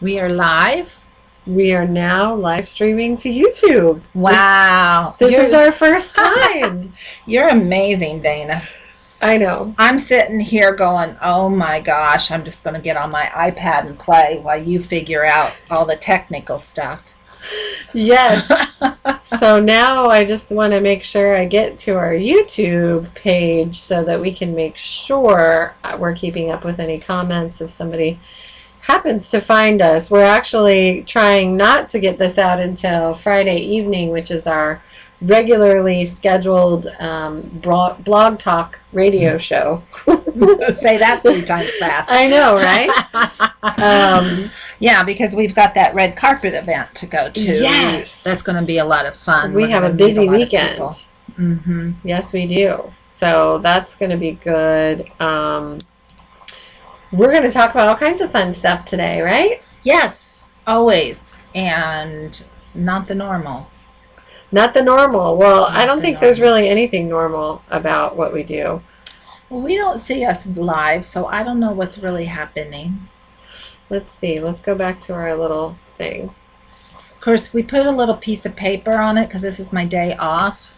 We are live. We are now live streaming to YouTube. Wow. This is our first time. You're amazing, Dana. I know. I'm sitting here going, oh my gosh, I'm just going to get on my iPad and play while you figure out all the technical stuff. Yes. So now I just want to make sure I get to our YouTube page so that we can make sure we're keeping up with any comments if somebody happens to find us. We're actually trying not to get this out until Friday evening, which is our regularly scheduled blog talk radio show. Say that 3 times fast. I know, right? Yeah, because we've got that red carpet event to go to. Yes. That's going to be a lot of fun. We have a busy weekend. Mm-hmm. Yes, we do. So that's going to be good. We're going to talk about all kinds of fun stuff today, right? Yes, always. And not the normal. Not the normal. Well, I don't think there's really anything normal about what we do. Well, we don't see us live, so I don't know what's really happening. Let's see. Let's go back to our little thing. Of course, we put a little piece of paper on it because this is my day off.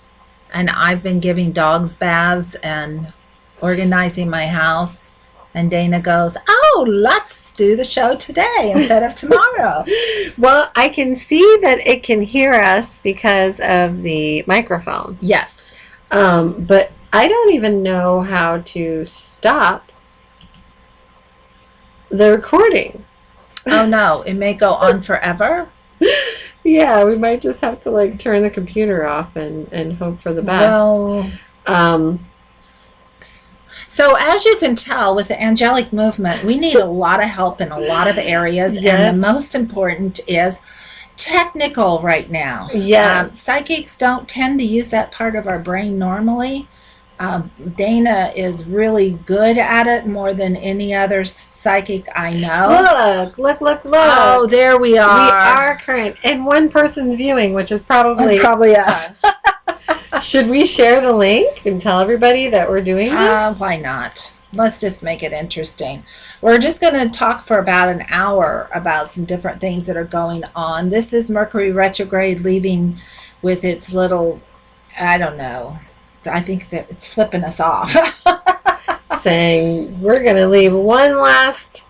And I've been giving dogs baths and organizing my house. And Dana goes, oh, let's do the show today instead of tomorrow. Well, I can see that it can hear us because of the microphone. Yes. But I don't even know how to stop the recording. Oh, no. It may go on forever. Yeah, we might just have to turn the computer off and hope for the best. Well, so as you can tell with the angelic movement, we need a lot of help in a lot of areas. Yes. And the most important is technical right now. Yes. Psychics don't tend to use that part of our brain normally. Dana is really good at it more than any other psychic I know. Look. Oh, there we are. We are current. And one person's viewing, which is probably us. Should we share the link and tell everybody that we're doing this? Why not? Let's just make it interesting. We're just going to talk for about an hour about some different things that are going on. This is Mercury retrograde leaving with its little, I don't know. I think that it's flipping us off. Saying we're going to leave one last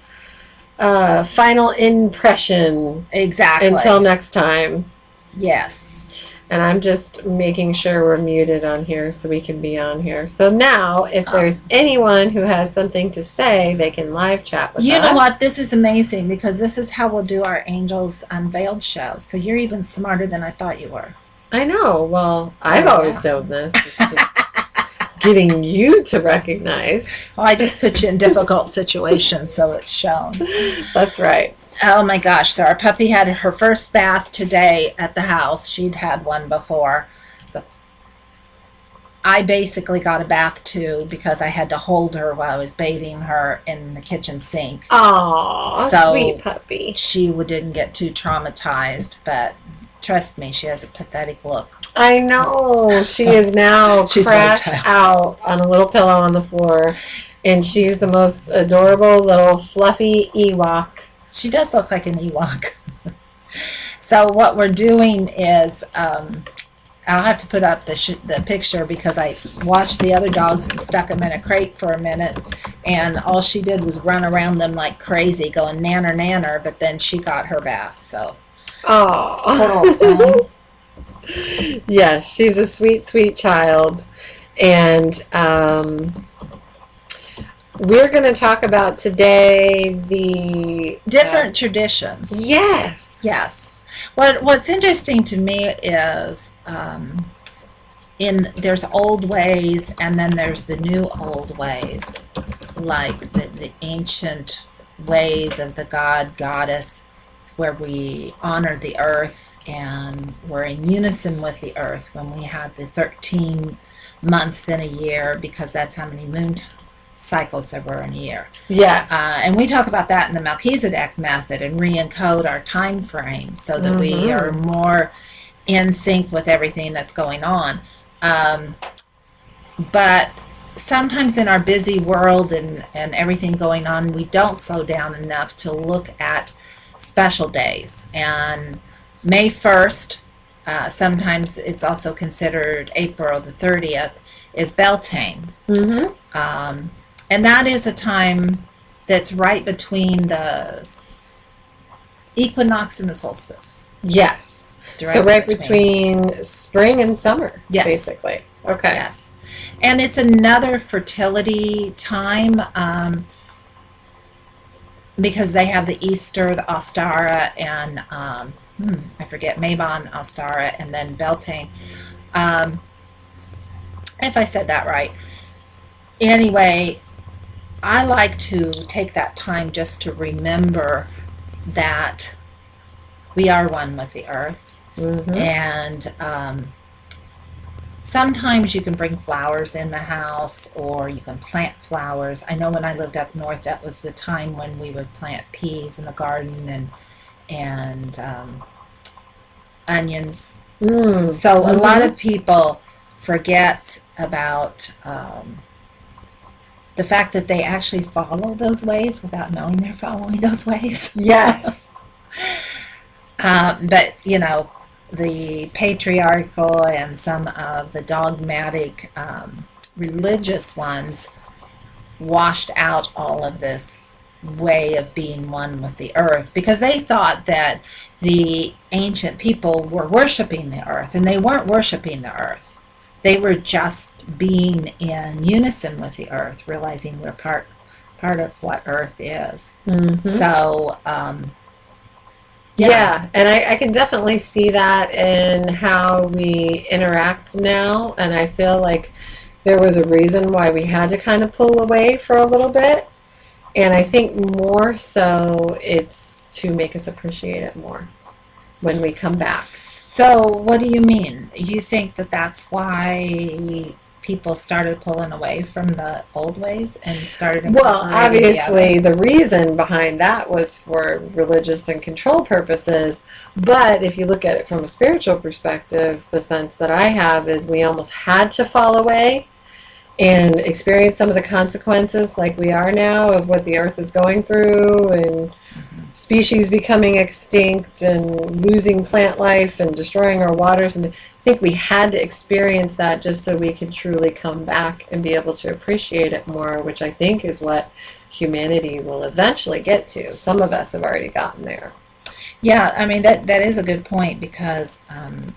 final impression. Exactly. Until next time. Yes. And I'm just making sure we're muted on here so we can be on here. So now, if there's anyone who has something to say, they can live chat with us. You know what? This is amazing because this is how we'll do our Angels Unveiled show. So you're even smarter than I thought you were. I know. Well, I've always known this. It's just getting you to recognize. Well, I just put you in difficult situations so it's shown. That's right. Oh my gosh, so our puppy had her first bath today at the house. She'd had one before. But I basically got a bath too because I had to hold her while I was bathing her in the kitchen sink. Aw, so sweet puppy. She didn't get too traumatized, but trust me, she has a pathetic look. I know. She is now crashed out on a little pillow on the floor, and she's the most adorable little fluffy Ewok. She does look like an Ewok. So what we're doing is, I'll have to put up the picture because I watched the other dogs and stuck them in a crate for a minute, and all she did was run around them like crazy, going nanner nanner. But then she got her bath. So, oh, yes, she's a sweet, sweet child, and we're going to talk about today the different traditions. Yes. Yes. What's interesting to me is there's old ways and then there's the new old ways, like the ancient ways of the god, goddess, where we honor the earth and we're in unison with the earth when we had the 13 months in a year because that's how many moon cycles there were in a year. Yes. And we talk about that in the Melchizedek method and re-encode our time frame so that we are more in sync with everything that's going on. But sometimes in our busy world and everything going on, we don't slow down enough to look at special days. And May 1st, sometimes it's also considered April the 30th, is Beltane. Mm-hmm. And that is a time that's right between the equinox and the solstice. Yes. Directly So right between spring and summer, yes. basically. Okay. Yes. And it's another fertility time because they have the Easter, the Ostara, and I forget, Mabon, Ostara, and then Beltane. Um, if I said that right. Anyway, I like to take that time just to remember that we are one with the earth. Mm-hmm. And sometimes you can bring flowers in the house or you can plant flowers. I know when I lived up north, that was the time when we would plant peas in the garden and onions. So a lot of people forget about the fact that they actually follow those ways without knowing they're following those ways. Yes. But, you know, the patriarchal and some of the dogmatic religious ones washed out all of this way of being one with the earth because they thought that the ancient people were worshiping the earth, and they weren't worshiping the earth. They were just being in unison with the earth, realizing we're part of what earth is. Mm-hmm. So yeah, and I can definitely see that in how we interact now, and I feel like there was a reason why we had to kind of pull away for a little bit, and I think more so it's to make us appreciate it more when we come back. So what do you mean? You think that that's why people started pulling away from the old ways and started Well, incorporating obviously, the reason behind that was for religious and control purposes. But if you look at it from a spiritual perspective, the sense that I have is we almost had to fall away and experience some of the consequences like we are now of what the earth is going through and species becoming extinct and losing plant life and destroying our waters. And I think we had to experience that just so we could truly come back and be able to appreciate it more, which I think is what humanity will eventually get to. Some of us have already gotten there. Yeah, I mean, that is a good point because I'm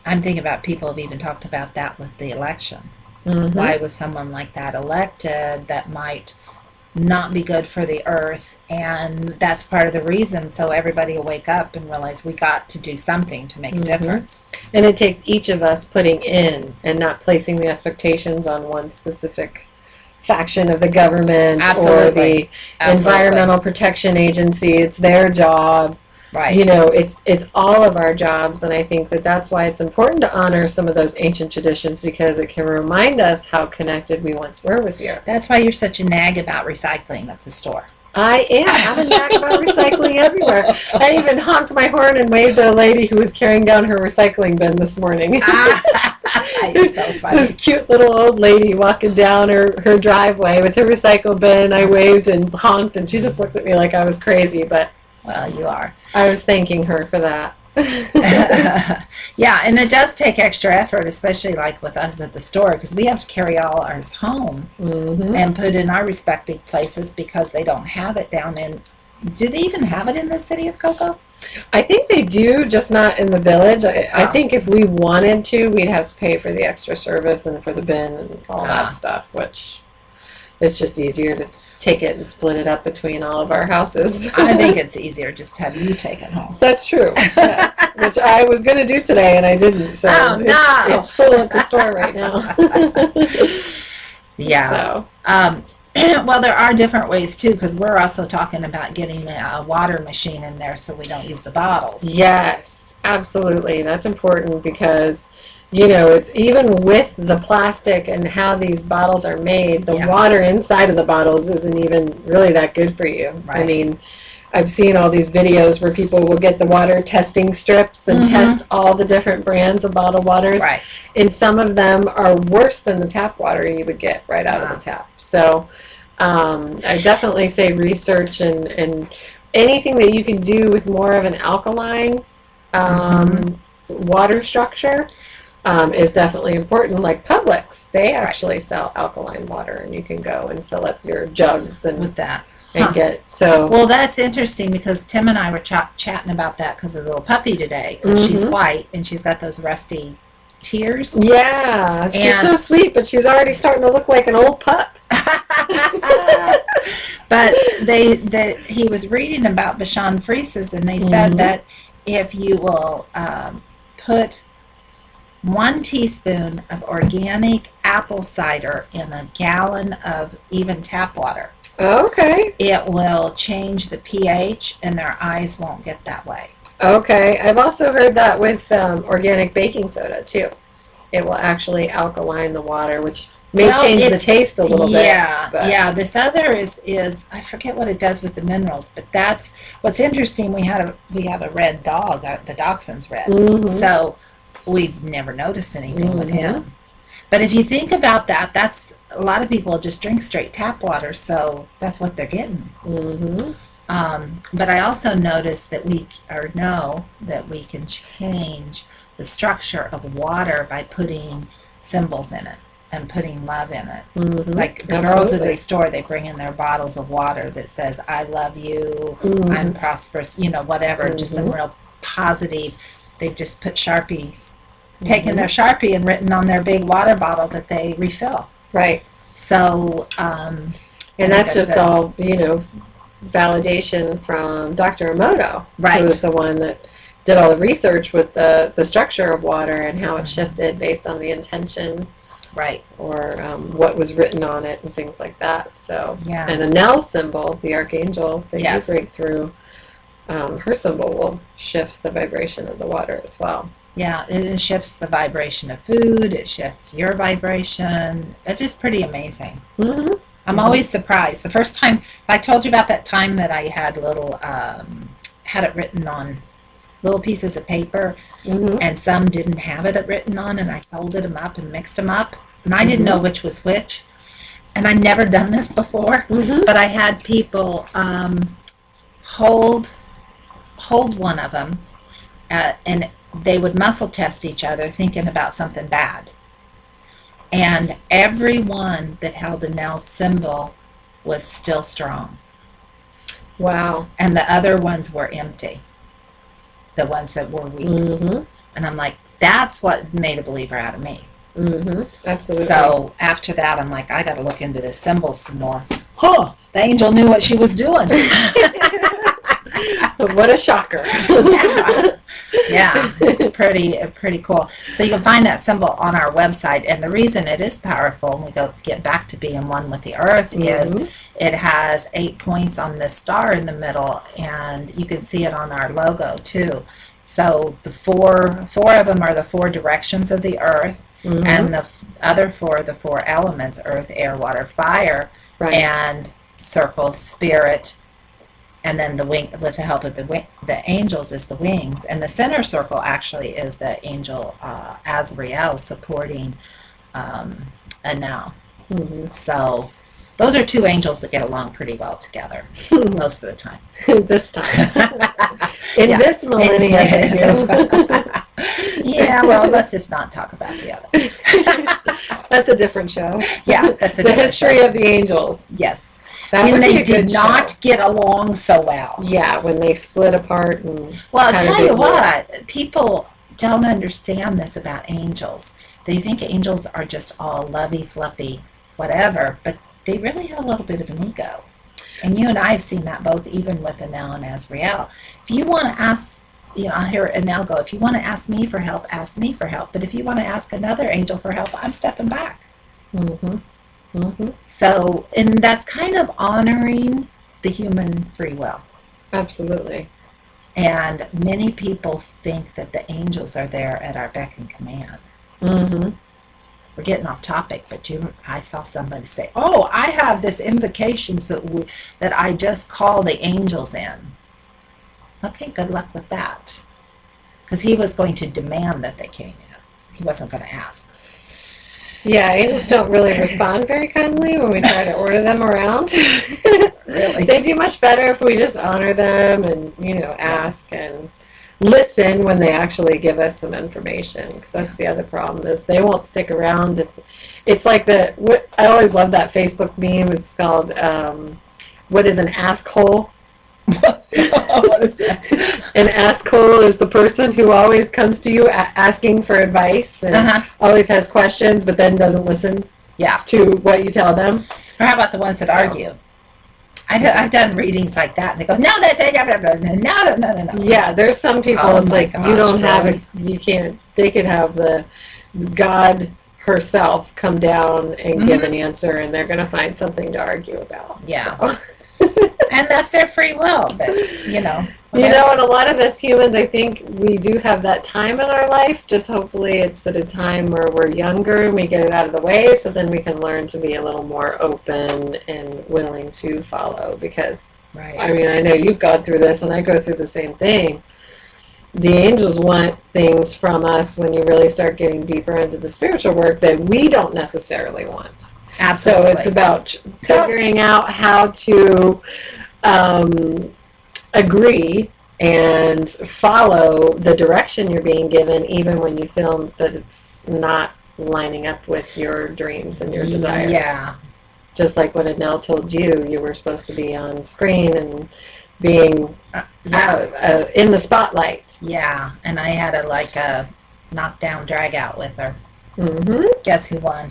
thinking about people have even talked about that with the election. Mm-hmm. Why was someone like that elected that might not be good for the earth? And that's part of the reason, so everybody will wake up and realize we got to do something to make a difference. And it takes each of us putting in and not placing the expectations on one specific faction of the government or the Environmental Protection Agency. It's their job. Right. You know, it's all of our jobs, and I think that that's why it's important to honor some of those ancient traditions because it can remind us how connected we once were with the earth. That's why you're such a nag about recycling at the store. I am. I'm a nag about recycling everywhere. I even honked my horn and waved at a lady who was carrying down her recycling bin this morning. You're so funny. This cute little old lady walking down her driveway with her recycle bin. I waved and honked, and she just looked at me like I was crazy, but well, you are. I was thanking her for that. Yeah, and it does take extra effort, especially like with us at the store, because we have to carry all ours home and put in our respective places because they don't have it down in. Do they even have it in the city of Cocoa? I think they do, just not in the village. I think if we wanted to, we'd have to pay for the extra service and for the bin and all that stuff, which is just easier to take it and split it up between all of our houses. I think it's easier just to have you take it home. That's true. Yes. Which I was going to do today and I didn't. So it's full at the store right now. Yeah. So. Well, there are different ways too, because we're also talking about getting a water machine in there so we don't use the bottles. Yes, absolutely. That's important because, you know, it's, even with the plastic and how these bottles are made, the water inside of the bottles isn't even really that good for you. Right. I mean, I've seen all these videos where people will get the water testing strips and test all the different brands of bottled waters. Right. And some of them are worse than the tap water you would get right out of the tap. So I definitely say research and anything that you can do with more of an alkaline water structure is definitely important. Like Publix, they actually sell alkaline water, and you can go and fill up your jugs and with that. and get so. Well, that's interesting because Tim and I were chatting about that because of the little puppy today. Because she's white and she's got those rusty tears. Yeah, she's so sweet, but she's already starting to look like an old pup. But he was reading about Bashan Freeses, and they said that if you will put 1 teaspoon of organic apple cider in a gallon of even tap water, okay, it will change the pH, and their eyes won't get that way. Okay, I've also heard that with organic baking soda too. It will actually alkaline the water, which may change the taste a little bit. Yeah. This other is I forget what it does with the minerals, but that's what's interesting. We have a red dog. The dachshund's red, so we've never noticed anything with him. But if you think about that, that's a lot of people just drink straight tap water, so that's what they're getting. But I also noticed that know that we can change the structure of water by putting symbols in it and putting love in it. Like the girls at the store, they bring in their bottles of water that says, I love you, I'm prosperous, whatever, just some real positive. They've just put Sharpies, taken their Sharpie and written on their big water bottle that they refill. Right. So, and that's just all, validation from Dr. Emoto, who was the one that did all the research with the structure of water and how it shifted based on the intention, or what was written on it and things like that. So, and Anel's symbol, the archangel that you break through, her symbol will shift the vibration of the water as well. Yeah, it shifts the vibration of food. It shifts your vibration. It's just pretty amazing. I'm always surprised. The first time I told you about that time that I had had it written on little pieces of paper, and some didn't have it written on, and I folded them up and mixed them up, and I didn't know which was which, and I'd never done this before, but I had people hold one of them, and they would muscle test each other thinking about something bad. And everyone that held a Nell's symbol was still strong. Wow. And the other ones were empty. The ones that were weak. And I'm like, that's what made a believer out of me. Absolutely. So after that, I'm like, I got to look into this symbol some more. The angel knew what she was doing. What a shocker. Yeah, it's pretty cool. So you can find that symbol on our website, and the reason it is powerful, and we get back to being one with the earth, is it has 8 points on this star in the middle, and you can see it on our logo too. So the four of them are the 4 directions of the earth, and the other 4 are the 4 elements: earth, air, water, fire, and circles, spirit. And then the wing, with the help of the angels, is the wings. And the center circle actually is the angel Azrael supporting Anel. So those are 2 angels that get along pretty well together most of the time. This time. In this millennium, they do. Yeah, well, let's just not talk about the other. That's a different show. Yeah, that's a the different history show. Of the angels. Yes. When they did not get along so well. Yeah, when they split apart. Well, I'll tell you what, people don't understand this about angels. They think angels are just all lovey, fluffy, whatever, but they really have a little bit of an ego. And you and I have seen that both, even with Anel and Azrael. If you want to ask, I'll hear Anel go, if you want to ask me for help, ask me for help. But if you want to ask another angel for help, I'm stepping back. So, and that's kind of honoring the human free will. Absolutely. And many people think that the angels are there at our beck and command. We're getting off topic, but I saw somebody say, I have this invocation that I just call the angels in. Okay, good luck with that. Because he was going to demand that they came in. He wasn't going to ask. Yeah, angels don't really respond very kindly when we try to order them around. Really. They do much better if we just honor them and, ask and listen when they actually give us some information. Because that's the other problem is they won't stick around. If it's like I always love that Facebook meme. It's called, what is an asshole? What is that? An asshole is the person who always comes to you asking for advice and always has questions, but then doesn't listen Yeah. to what you tell them. Or how about the ones that argue? I've done readings like that, and they go, no, that's no. Yeah, there's some people. Oh it's my like gosh, you don't have really? it. You can't. They could have the God herself come down and give an answer, and they're going to find something to argue about. Yeah. So. And that's their free will, but And a lot of us humans, I think we do have that time in our life. Just hopefully it's at a time where we're younger and we get it out of the way, so then we can learn to be a little more open and willing to follow. Because, right. I mean, I know you've gone through this, and I go through the same thing. The angels want things from us when you really start getting deeper into the spiritual work that we don't necessarily want. Absolutely. So it's about figuring out how to agree and follow the direction you're being given, even when you feel that it's not lining up with your dreams and your desires. Yeah. Just like when Adele told you were supposed to be on screen and being in the spotlight. Yeah, and I had a knockdown drag out with her. Mm-hmm. Guess who won?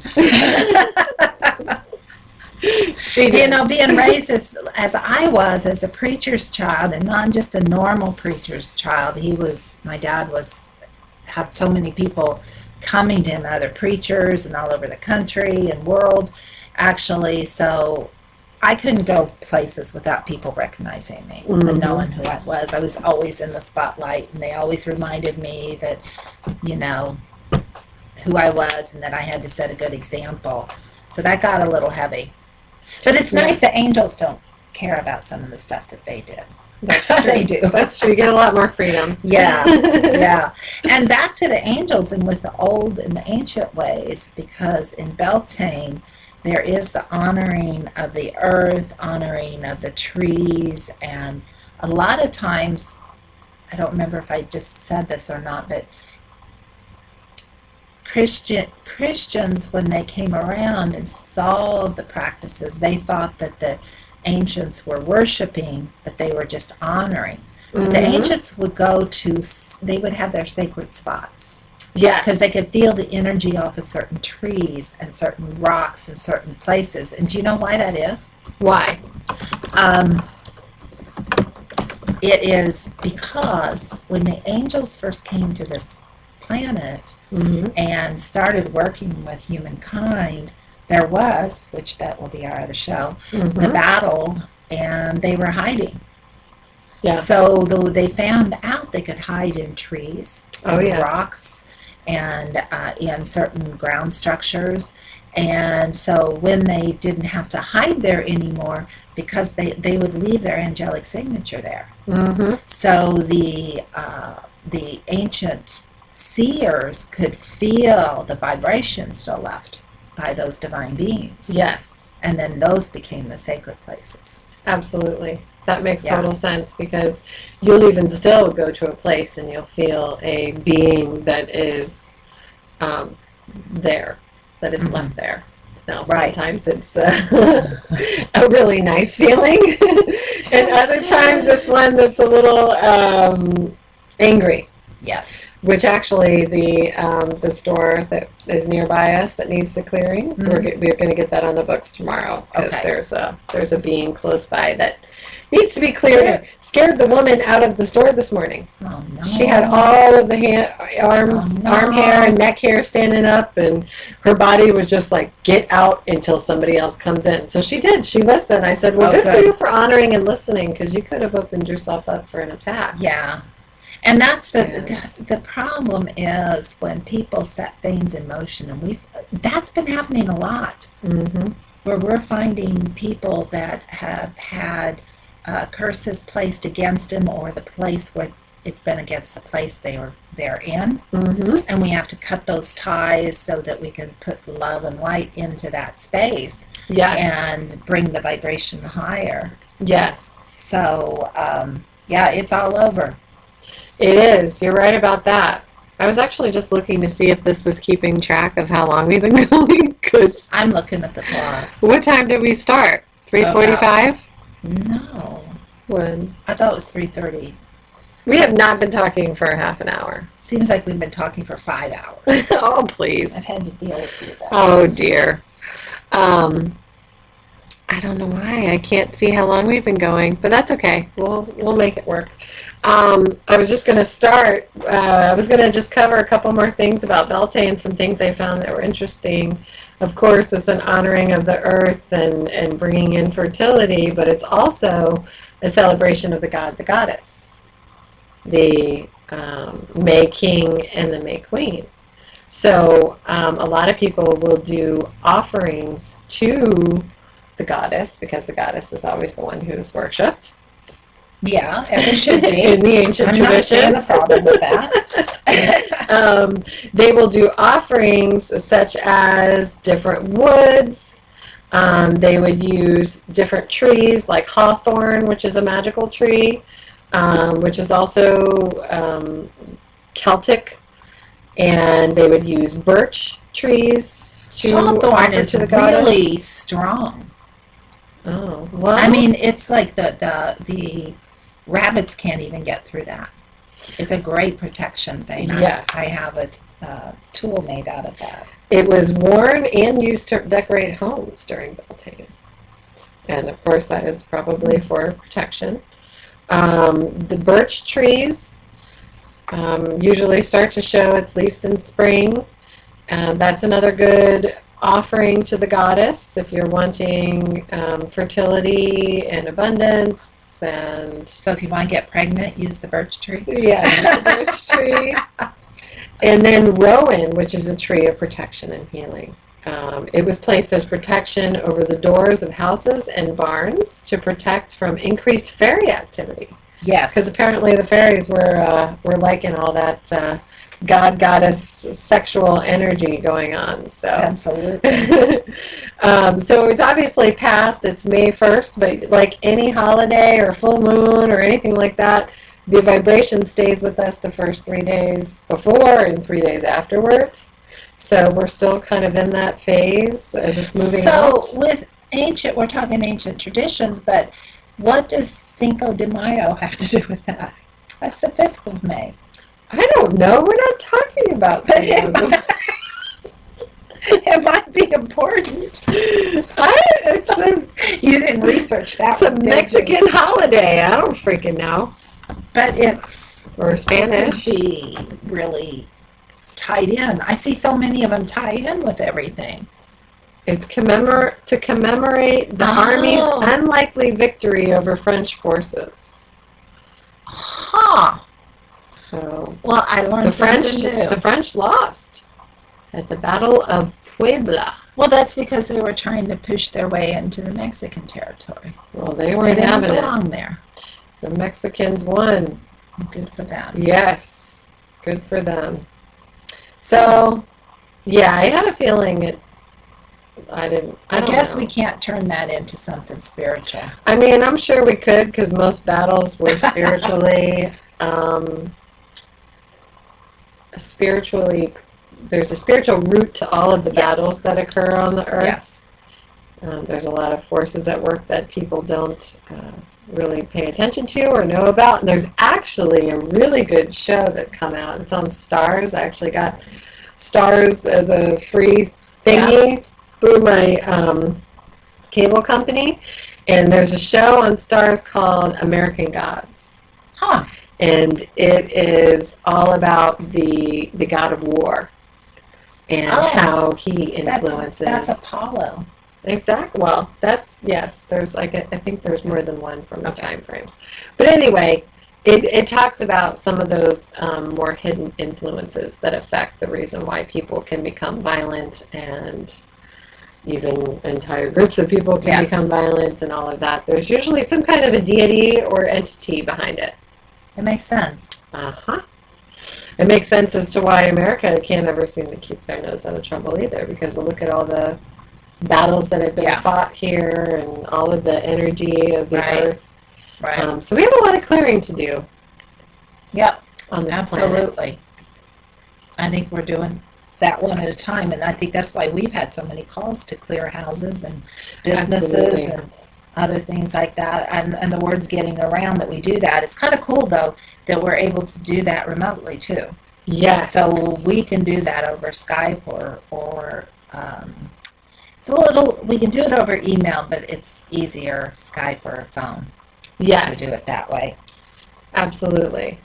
She did. Being raised as I was, as a preacher's child, and not just a normal preacher's child. My dad had so many people coming to him, other preachers and all over the country and world, actually. So I couldn't go places without people recognizing me and knowing who I was. I was always in the spotlight, and they always reminded me that, who I was and that I had to set a good example. So that got a little heavy. But it's nice that angels don't care about some of the stuff that they did. That's true. They do. That's true. You get a lot more freedom. Yeah, yeah. And back to the angels and with the old and the ancient ways, because in Beltane, there is the honoring of the earth, honoring of the trees, and a lot of times, I don't remember if I just said this or not, but Christians, when they came around and saw the practices, they thought that the ancients were worshiping, but they were just honoring. But the ancients would they would have their sacred spots. Yeah. Because they could feel the energy off of certain trees and certain rocks and certain places. And do you know why that is? Why? It is because when the angels first came to this planet and started working with humankind, there was, which that will be our other show, the battle, and they were hiding. Yeah. So they found out they could hide in trees, rocks, and in certain ground structures. And so when they didn't have to hide there anymore, because they would leave their angelic signature there. So the ancient seers could feel the vibration still left by those divine beings. Yes. And then those became the sacred places. Absolutely. That makes total sense, because you'll even still go to a place and you'll feel a being that is there, that is left there. Now, sometimes it's a really nice feeling, and other times it's one that's a little angry. Yes. Which actually the store that is nearby us that needs the clearing, we're going to get that on the books tomorrow, because there's a being close by that needs to be cleared. It scared the woman out of the store this morning. Oh no! She had all of the arm hair and neck hair standing up, and her body was just like, get out until somebody else comes in. So she did. She listened. I said, well, good for you for honoring and listening, because you could have opened yourself up for an attack. Yeah. And that's the problem is when people set things in motion, and that's been happening a lot. Where we're finding people that have had curses placed against them, or the place where it's been against the place they're in, Mm-hmm. and we have to cut those ties so that we can put love and light into that space Yes. and bring the vibration higher. Yes. So yeah, it's all over. It is. You're right about that. I was actually just looking to see if this was keeping track of how long we've been going. Cause I'm looking at the clock. what time did we start? 3:45. No, When I thought it was 3:30. we have not been talking for half an hour. Seems like we've been talking for 5 hours. Oh, I've please. had to deal with you. Oh dear. I don't know why I can't see how long we've been going, but that's okay. We'll make it work. I was just going to start. I was going to just cover a couple more things about Beltane, some things I found that were interesting. Of course, it's an honoring of the earth and bringing in fertility, but it's also a celebration of the god, the goddess, the May King and the May Queen. So a lot of people will do offerings to the goddess, because the goddess is always the one who's worshipped. Yeah, as it should be. In the ancient I'm traditions. not seeing a problem with that. They will do offerings such as different woods. They would use different trees like hawthorn, which is a magical tree, which is also Celtic. And they would use birch trees to Hawthorn offer is to the goddess. really strong. Oh, well. I mean, it's like the rabbits can't even get through that. It's a great protection thing. Yes. I have a tool made out of that. It was worn and used to decorate homes during Beltane. And of course, that is probably for protection. The birch trees usually start to show its leaves in spring. That's another good offering to the goddess if you're wanting fertility and abundance. And So if you want to get pregnant, use the birch tree. yeah, use the birch tree. And then rowan, which is a tree of protection and healing. It was placed as protection over the doors of houses and barns to protect from increased fairy activity. Yes. Because apparently the fairies were liking all that god goddess sexual energy going on. So Absolutely. so it's obviously past. It's May 1st, but like any holiday or full moon or anything like that, the vibration stays with us the first 3 days before and 3 days afterwards. So we're still kind of in that phase as it's moving out. So with we're talking ancient traditions, but what does Cinco de Mayo have to do with that? That's the 5th of May. I don't know. We're not talking about symbolism. It might be important. You didn't research that. It's a Mexican holiday. I don't freaking know. But it's Or Spanish. It could be really tied in. I see so many of them tie in with everything. It's to commemorate the Army's unlikely victory over French forces. Huh. So Well, I learned something new. the French lost at the Battle of Puebla. Well, that's because they were trying to push their way into the Mexican territory. Well, they They weren't didn't having it. belong there. The Mexicans won. Good for them. Yes, good for them. So, yeah, I had a feeling I guess don't know. we can't turn that into something spiritual. I mean, I'm sure we could, because most battles were spiritually, there's a spiritual root to all of the Yes. battles that occur on the earth. Yes. There's a lot of forces at work that people don't really pay attention to or know about. And there's actually a really good show that come out. It's on Stars. I actually got Stars as a free thingy through my cable company. And there's a show on Stars called American Gods. Huh. And it is all about the god of war and how he influences. That's Apollo. Exactly. Well, yes. There's I think there's more than one from the time frames. But anyway, it talks about some of those more hidden influences that affect the reason why people can become violent, and even entire groups of people can become violent and all of that. There's usually some kind of a deity or entity behind it. It makes sense. Uh-huh. It makes sense as to why America can't ever seem to keep their nose out of trouble either, because look at all the battles that have been fought here and all of the energy of the earth. Right. So we have a lot of clearing to do. Yep. On this Absolutely. planet. I think we're doing that one at a time, and I think that's why we've had so many calls to clear houses and businesses and other things like that, and the word's getting around that we do that. It's kind of cool though that we're able to do that remotely too. Yes. So we can do that over Skype or it's a little, we can do it over email, but it's easier Skype or phone. Yes. To do it that way. Absolutely.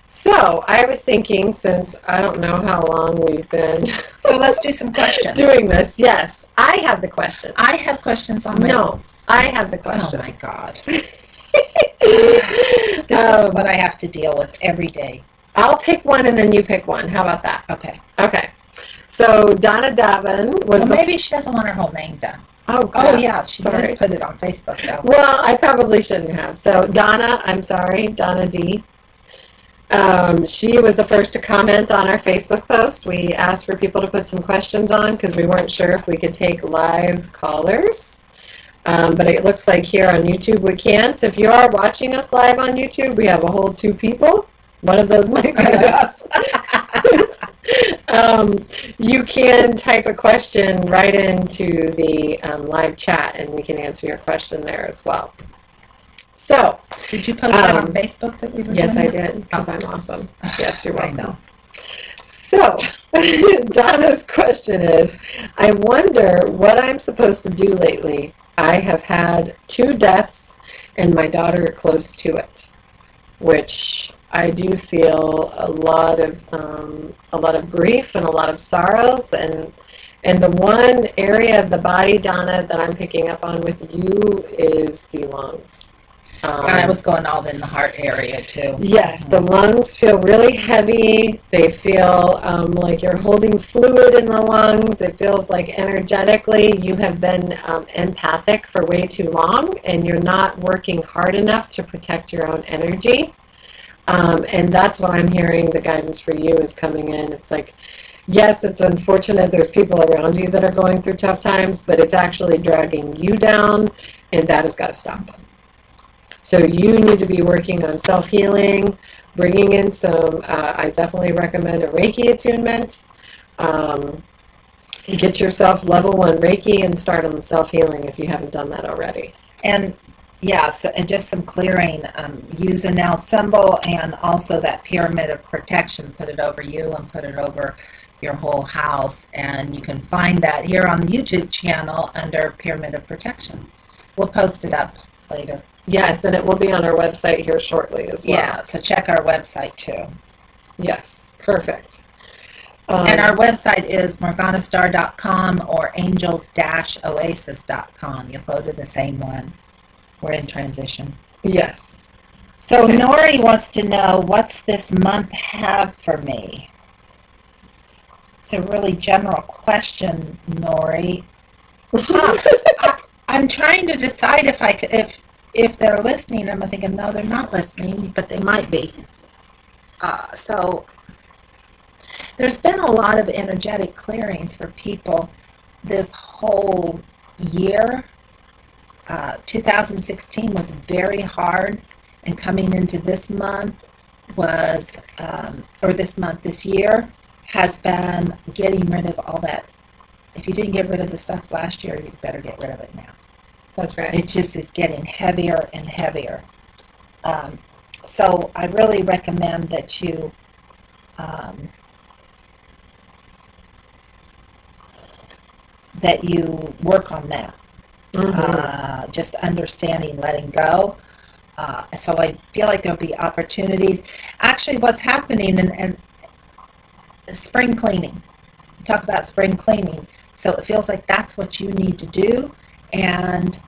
So I was thinking, since I don't know how long we've been so let's do some questions. Doing this. Yes, I have the questions. I have questions on my. No, I have the questions. Oh my God. This is what I have to deal with every day. I'll pick one and then you pick one. How about that? Okay. Okay. So Donna Davin was. Well, maybe she doesn't want her whole name done. Oh, crap. Oh yeah, she did put it on Facebook though. Well, I probably shouldn't have. So Donna, I'm sorry, Donna D. She was the first to comment on our Facebook post. We asked for people to put some questions on because we weren't sure if we could take live callers. But it looks like here on YouTube we can. So if you are watching us live on YouTube, we have a whole 2 people. One of those might be us. You can type a question right into the live chat and we can answer your question there as well. So, did you post that on Facebook that we were yes, doing I did, because I'm awesome. Yes, you're welcome. I know. So, Donna's question is, I wonder what I'm supposed to do lately. I have had 2 deaths and my daughter close to it, which I do feel a lot of grief and a lot of sorrows, and the one area of the body, Donna, that I'm picking up on with you is the lungs. I was going all in the heart area too. Yes, the lungs feel really heavy. They feel like you're holding fluid in the lungs. It feels like energetically you have been empathic for way too long and you're not working hard enough to protect your own energy. And that's what I'm hearing the guidance for you is coming in. It's like, yes, it's unfortunate there's people around you that are going through tough times, but it's actually dragging you down, and that has got to stop. So you need to be working on self-healing, bringing in some, I definitely recommend a Reiki attunement. Get yourself level 1 Reiki and start on the self-healing if you haven't done that already. And yeah, so, and just some clearing. Use a now symbol and also that pyramid of protection. Put it over you and put it over your whole house. And you can find that here on the YouTube channel under Pyramid of Protection. We'll post it up later. Yes, and it will be on our website here shortly as well. Yeah, so check our website too. Yes, perfect. And our website is morganastarr.com or angels-oasis.com. You'll go to the same one. We're in transition. Yes. So Nori wants to know, what's this month have for me? It's a really general question, Nori. I'm trying to decide if they're listening. I'm thinking, no, they're not listening, but they might be. So there's been a lot of energetic clearings for people this whole year. 2016 was very hard, and coming into this month was, this year has been getting rid of all that. If you didn't get rid of the stuff last year, you better get rid of it now. That's right. It just is getting heavier and heavier. So I really recommend that you work on that. Mm-hmm. Just understanding, letting go. So I feel like there'll be opportunities. Actually, what's happening and spring cleaning. We talk about spring cleaning. So it feels like that's what you need to do, and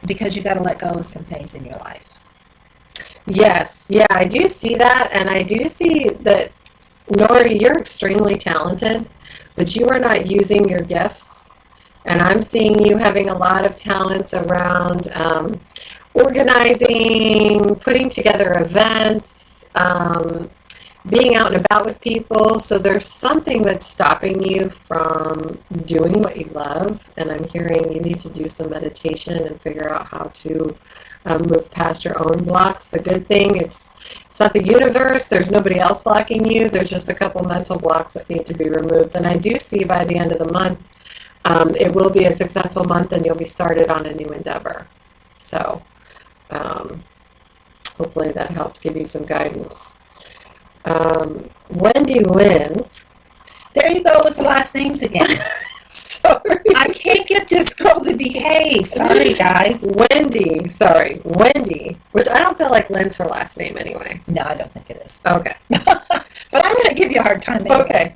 because you got to let go of some things in your life. Yes, yeah, I do see that, and I do see that, Nori, you're extremely talented, but you are not using your gifts. And I'm seeing you having a lot of talents around organizing, putting together events, being out and about with people. So there's something that's stopping you from doing what you love. And I'm hearing you need to do some meditation and figure out how to move past your own blocks. The good thing, it's not the universe. There's nobody else blocking you. There's just a couple mental blocks that need to be removed. And I do see by the end of the month, it will be a successful month and you'll be started on a new endeavor. So hopefully that helps give you some guidance. Wendy Lynn. There you go with the last names again. Sorry. I can't get this girl to behave. Sorry, guys. Wendy, which I don't feel like Lynn's her last name anyway. No, I don't think it is. Okay. But I'm going to give you a hard time anyway. Okay.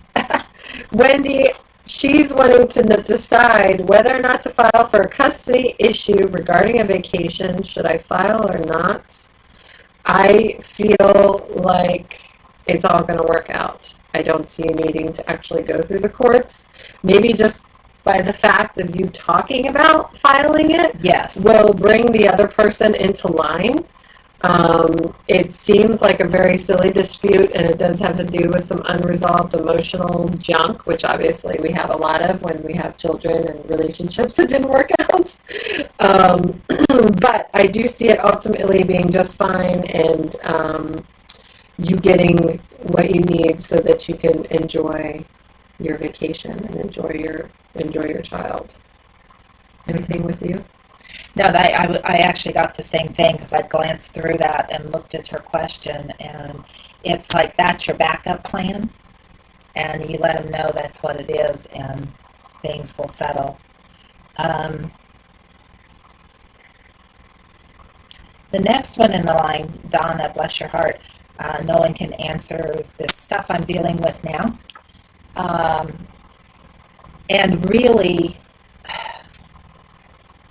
Wendy, she's wanting to decide whether or not to file for a custody issue regarding a vacation. Should I file or not? I feel like it's all going to work out. I don't see you needing to actually go through the courts. Maybe just by the fact of you talking about filing it, yes, will bring the other person into line. It seems like a very silly dispute, and it does have to do with some unresolved emotional junk, which obviously we have a lot of when we have children and relationships that didn't work out. But I do see it ultimately being just fine, and you getting what you need so that you can enjoy your vacation and enjoy your child. Anything with you? No, I actually got the same thing because I glanced through that and looked at her question, and it's like that's your backup plan, and you let them know that's what it is, and things will settle. The next one in the line, Donna, bless your heart, no one can answer this stuff I'm dealing with now. And really,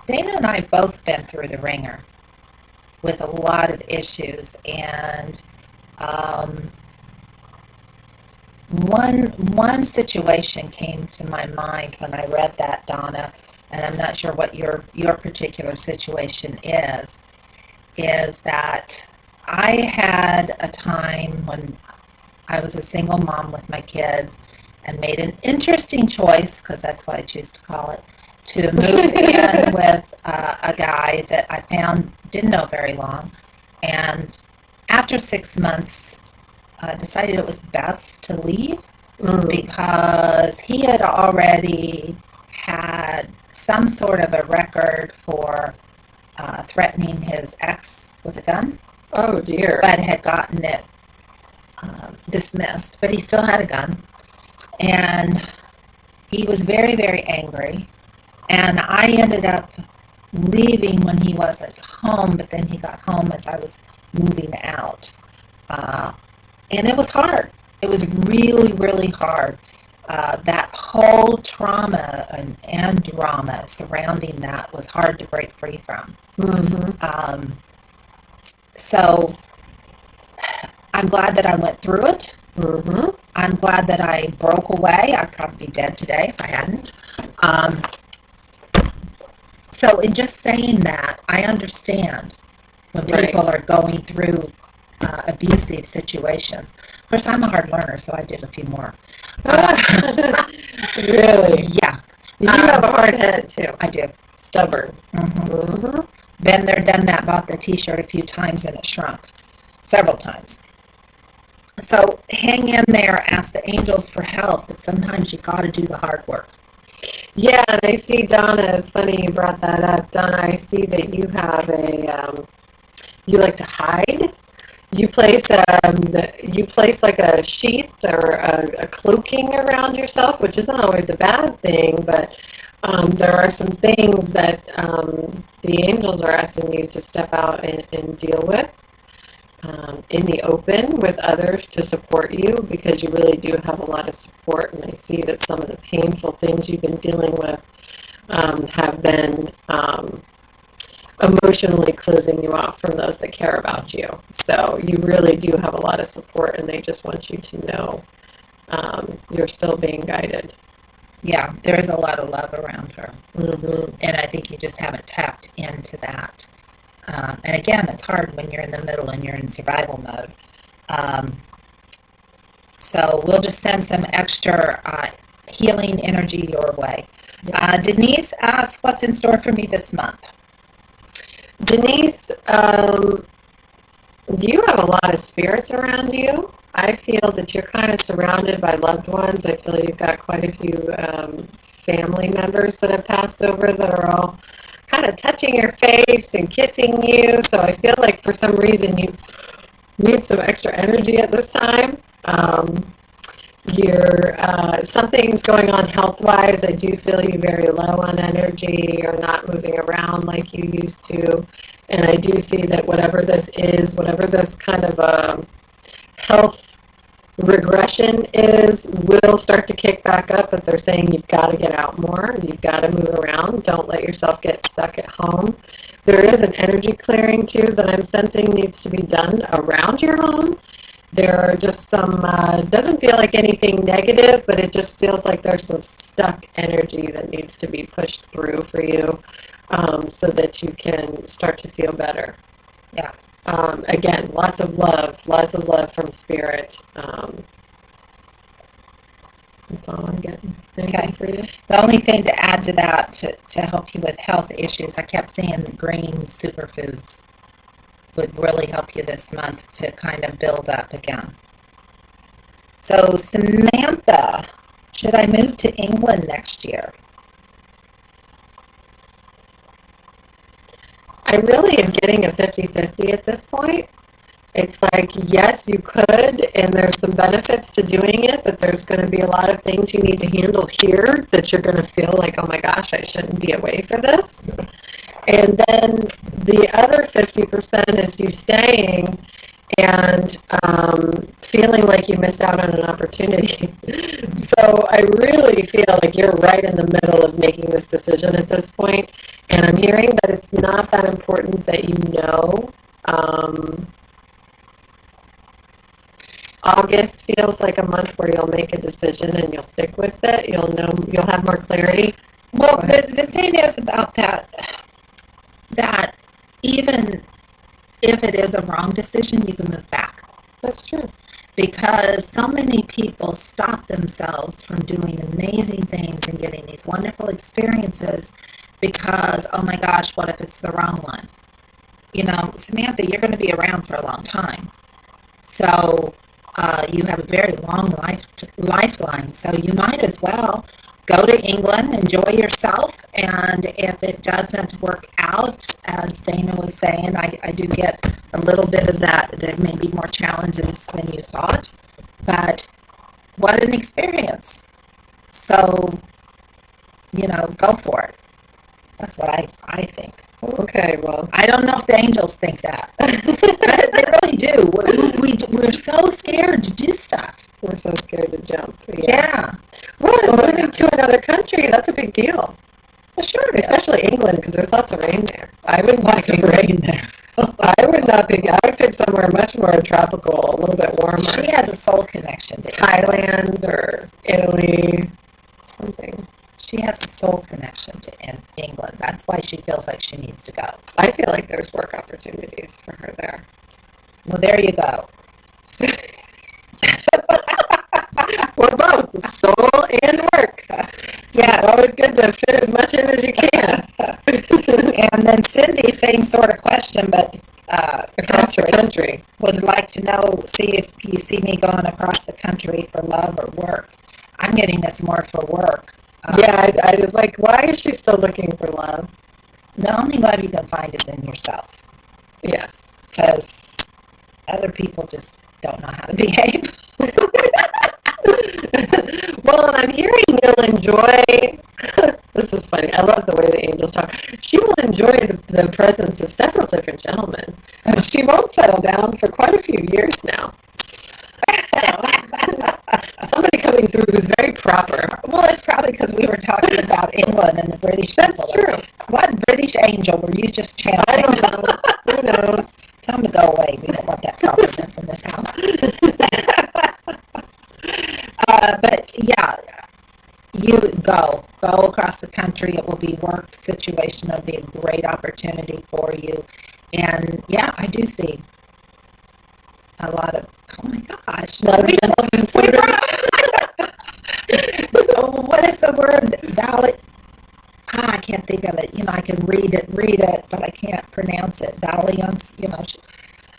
Dana and I have both been through the ringer with a lot of issues, and one situation came to my mind when I read that, Donna, and I'm not sure what your particular situation is that I had a time when I was a single mom with my kids and made an interesting choice, because that's what I choose to call it, to move in with a guy that I found didn't know very long, and after 6 months decided it was best to leave because he had already had some sort of a record for threatening his ex with a gun. Oh dear. But had gotten it dismissed, but he still had a gun, and he was very, very angry. And I ended up leaving when he wasn't home, but then he got home as I was moving out. And it was hard. It was really, really hard. That whole trauma and drama surrounding that was hard to break free from. Mm-hmm. So I'm glad that I went through it. Mm-hmm. I'm glad that I broke away. I'd probably be dead today if I hadn't. So in just saying that, I understand when people are going through abusive situations. Of course, I'm a hard learner, so I did a few more. Really? Yeah. You have a hard head, too. I do. Stubborn. Mm-hmm. Mm-hmm. Been there, done that, bought the t-shirt a few times, and it shrunk several times. So hang in there, ask the angels for help, but sometimes you got to do the hard work. Yeah, and I see Donna, it's funny you brought that up. Donna, I see that you have you like to hide. You place like a sheath or a cloaking around yourself, which isn't always a bad thing, but there are some things that the angels are asking you to step out and deal with in the open with others to support you, because you really do have a lot of support. And I see that some of the painful things you've been dealing with have been emotionally closing you off from those that care about you. So you really do have a lot of support, and they just want you to know you're still being guided. Yeah, there is a lot of love around her. Mm-hmm. And I think you just haven't tapped into that. And again, it's hard when you're in the middle and you're in survival mode. Um, so we'll just send some extra healing energy your way. Yes. Denise asks, what's in store for me this month? Denise, you have a lot of spirits around you. I feel that you're kind of surrounded by loved ones. I feel you've got quite a few family members that have passed over that are all kind of touching your face and kissing you. So I feel like for some reason you need some extra energy at this time. You're something's going on health wise. I do feel you very low on energy. You're not moving around like you used to, and I do see that whatever this is, whatever this kind of health regression is, will start to kick back up. But they're saying you've got to get out more. You've got to move around. Don't let yourself get stuck at home. There is an energy clearing too that I'm sensing needs to be done around your home. There are just some, doesn't feel like anything negative, but it just feels like there's some stuck energy that needs to be pushed through for you, so that you can start to feel better. Yeah. Again, lots of love from spirit. That's all I'm getting. Okay. For you? The only thing to add to that, to help you with health issues, I kept seeing the green superfoods would really help you this month to kind of build up again. So Samantha, should I move to England next year? I really am getting a 50-50 at this point. It's like, yes, you could, and there's some benefits to doing it, but there's going to be a lot of things you need to handle here that you're going to feel like, oh my gosh, I shouldn't be away for this. And then the other 50% is you staying and feeling like you missed out on an opportunity. So I really feel like you're right in the middle of making this decision at this point. And I'm hearing that it's not that important that you know. August feels like a month where you'll make a decision and you'll stick with it. You'll know, you'll have more clarity. Well, the thing is about that even if it is a wrong decision, you can move back. That's true. Because so many people stop themselves from doing amazing things and getting these wonderful experiences because, oh my gosh, what if it's the wrong one? You know, Samantha, you're going to be around for a long time. So you have a very long lifeline. So you might as well go to England, enjoy yourself, and if it doesn't work out, as Dana was saying, I do get a little bit of that. There may be more challenges than you thought, but what an experience. So, you know, go for it. That's what I think. Okay, well, I don't know if the angels think that. But they really do. We're so scared to do stuff. we're so scared to jump. Yeah. Well, moving to another country, that's a big deal. Well, sure it is. Especially England, because there's lots of rain there. I would Lots of rain there. I would not pick. I would pick somewhere much more tropical, a little bit warmer. She has a soul connection to Thailand or Italy, something. She has a soul connection to England. That's why she feels like she needs to go. I feel like there's work opportunities for her there. Well, there you go. Or both, soul and work. Yeah. It's always good to fit as much in as you can. And then Cindy, same sort of question, but Across the country. would like to know, see if you see me going across the country for love or work. I'm getting this more for work. Yeah, I was like, why is she still looking for love? The only love you can find is in yourself. Yes. Because other people just don't know how to behave. Well, and I'm hearing you'll enjoy, this is funny, I love the way the angels talk. She will enjoy the presence of several different gentlemen. She won't settle down for quite a few years now. Somebody coming through who's very proper. Well, it's probably because we were talking about England and the British That's people. true. What British angel were you just channeling? I don't know. Who knows? Tell them to go away. We don't want that properness in this house. But yeah, you go across the country. It will be work situation. It'll be a great opportunity for you. And yeah, I do see a lot of, oh my gosh. A lot of gentlemen suitors. Oh, what is the word? I can't think of it. I can read it, but I can't pronounce it. Dalliance,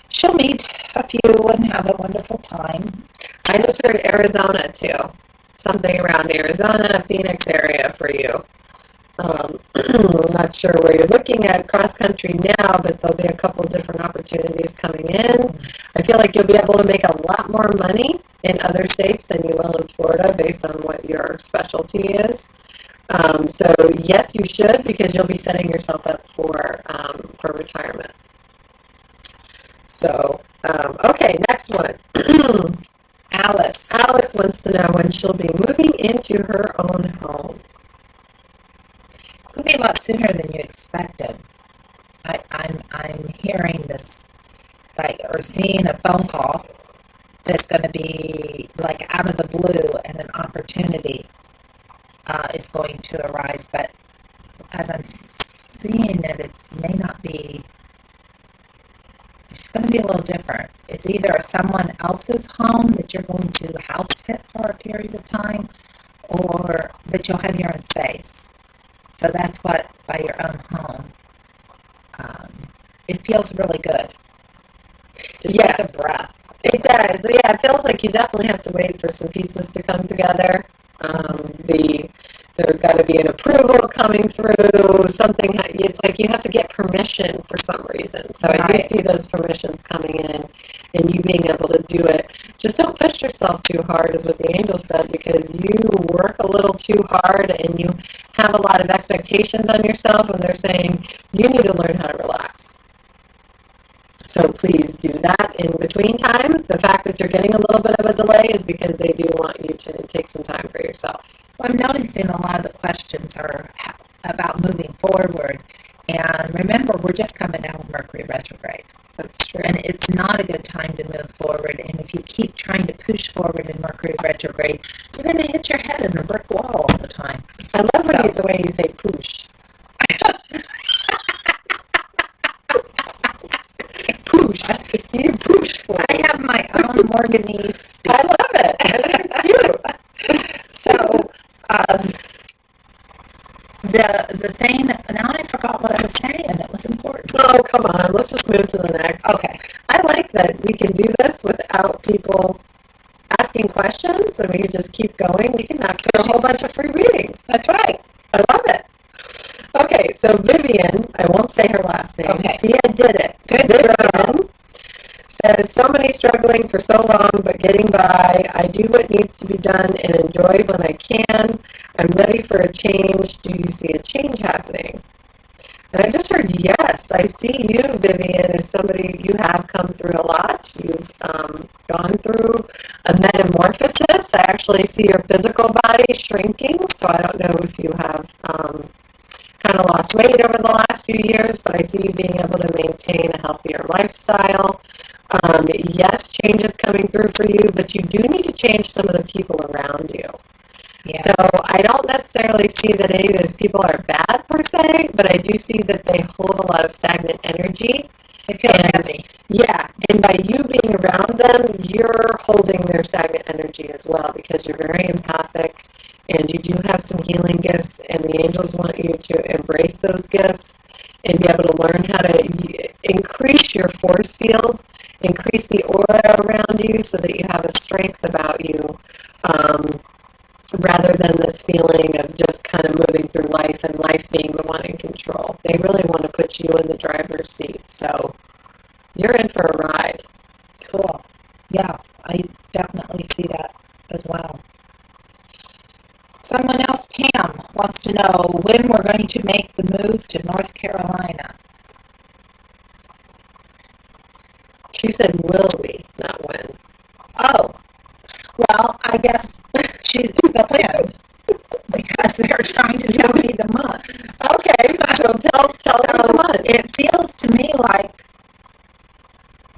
she'll meet a few and have a wonderful time. I just heard Arizona too. Something around Arizona, Phoenix area for you. I'm not sure where you're looking at cross country now, but there'll be a couple different opportunities coming in. I feel like you'll be able to make a lot more money in other states than you will in Florida based on what your specialty is. So yes, you should, because you'll be setting yourself up for retirement. So okay, next one. Alice. Alice wants to know when she'll be moving into her own home. It's going to be a lot sooner than you expected. I'm hearing this, or seeing a phone call that's going to be like out of the blue, and an opportunity is going to arise. But as I'm seeing it, it may not be. It's going to be a little different. It's either someone else's home that you're going to house sit for a period of time, but you'll have your own space. So that's what, by your own home. It feels really good. Just take a breath. It does. Yeah, it feels like you definitely have to wait for some pieces to come together. There's got to be an approval coming through. It's like you have to get permission for some reason. So I do see those permissions coming in, and you being able to do it. Just don't push yourself too hard, is what the angel said, because you work a little too hard and you have a lot of expectations on yourself, and they're saying you need to learn how to relax. So please do that in between time. The fact that you're getting a little bit of a delay is because they do want you to take some time for yourself. Well, I'm noticing a lot of the questions are about moving forward. And remember, we're just coming out of Mercury retrograde. That's true. And it's not a good time to move forward. And if you keep trying to push forward in Mercury retrograde, you're going to hit your head in a brick wall all the time. I love the way you say push. Push. You push for it. I have my own Morganese speech. I love it. I think it's cute. So, the thing, now I forgot what I was saying. It was important. Oh, come on. Let's just move to the next. Okay. I like that we can do this without people asking questions, and we can just keep going. We can knock through a whole bunch of free readings. That's right. I love it. Okay, so Vivian, I won't say her last name. Okay. See, I did it. Good Vivian says, so many struggling for so long, but getting by. I do what needs to be done and enjoy when I can. I'm ready for a change. Do you see a change happening? And I just heard yes. I see you, Vivian, as somebody, you have come through a lot. You've gone through a metamorphosis. I actually see your physical body shrinking, so I don't know if you have kind of lost weight over the last few years, but I see you being able to maintain a healthier lifestyle. Yes, change is coming through for you, but you do need to change some of the people around you. Yeah. So I don't necessarily see that any of those people are bad per se, but I do see that they hold a lot of stagnant energy. They feel heavy. Yeah, and by you being around them, you're holding their stagnant energy as well, because you're very empathic and you do have some healing gifts, and the angels want you to embrace those gifts and be able to learn how to increase your force field, increase the aura around you so that you have a strength about you, rather than this feeling of just kind of moving through life and life being the one in control. They really want to put you in the driver's seat, so you're in for a ride. Cool. Yeah, I definitely see that as well. Someone else, Pam, wants to know when we're going to make the move to North Carolina. She said, will we, not when. Oh, well, I guess it's a when, because they're trying to tell me the month. Okay, so tell me the month. It feels to me like,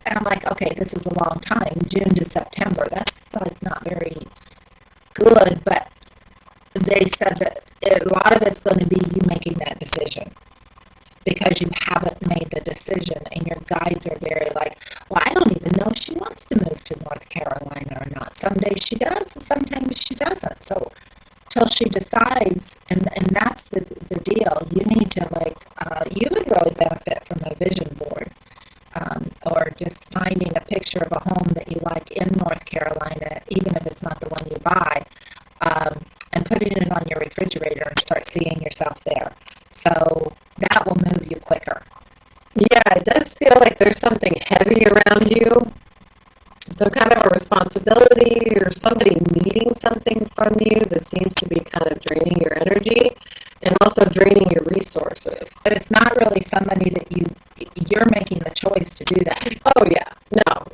and I'm like, okay, this is a long time, June to September. That's like not very good, but they said that a lot of it's going to be you making that decision. because you haven't made the decision, and your guides are very like, well, I don't even know if she wants to move to North Carolina or not. Some days she does, and sometimes she doesn't. So till she decides, and that's the deal. You need to you would really benefit from a vision board, or just finding a picture of a home that you like in North Carolina, even if it's not the one you buy, and putting it on your refrigerator and start seeing yourself there. So that will move you quicker. Yeah, it does feel like there's something heavy around you. So kind of a responsibility or somebody needing something from you that seems to be kind of draining your energy and also draining your resources. But it's not really somebody that you're making the choice to do that. Oh yeah, no,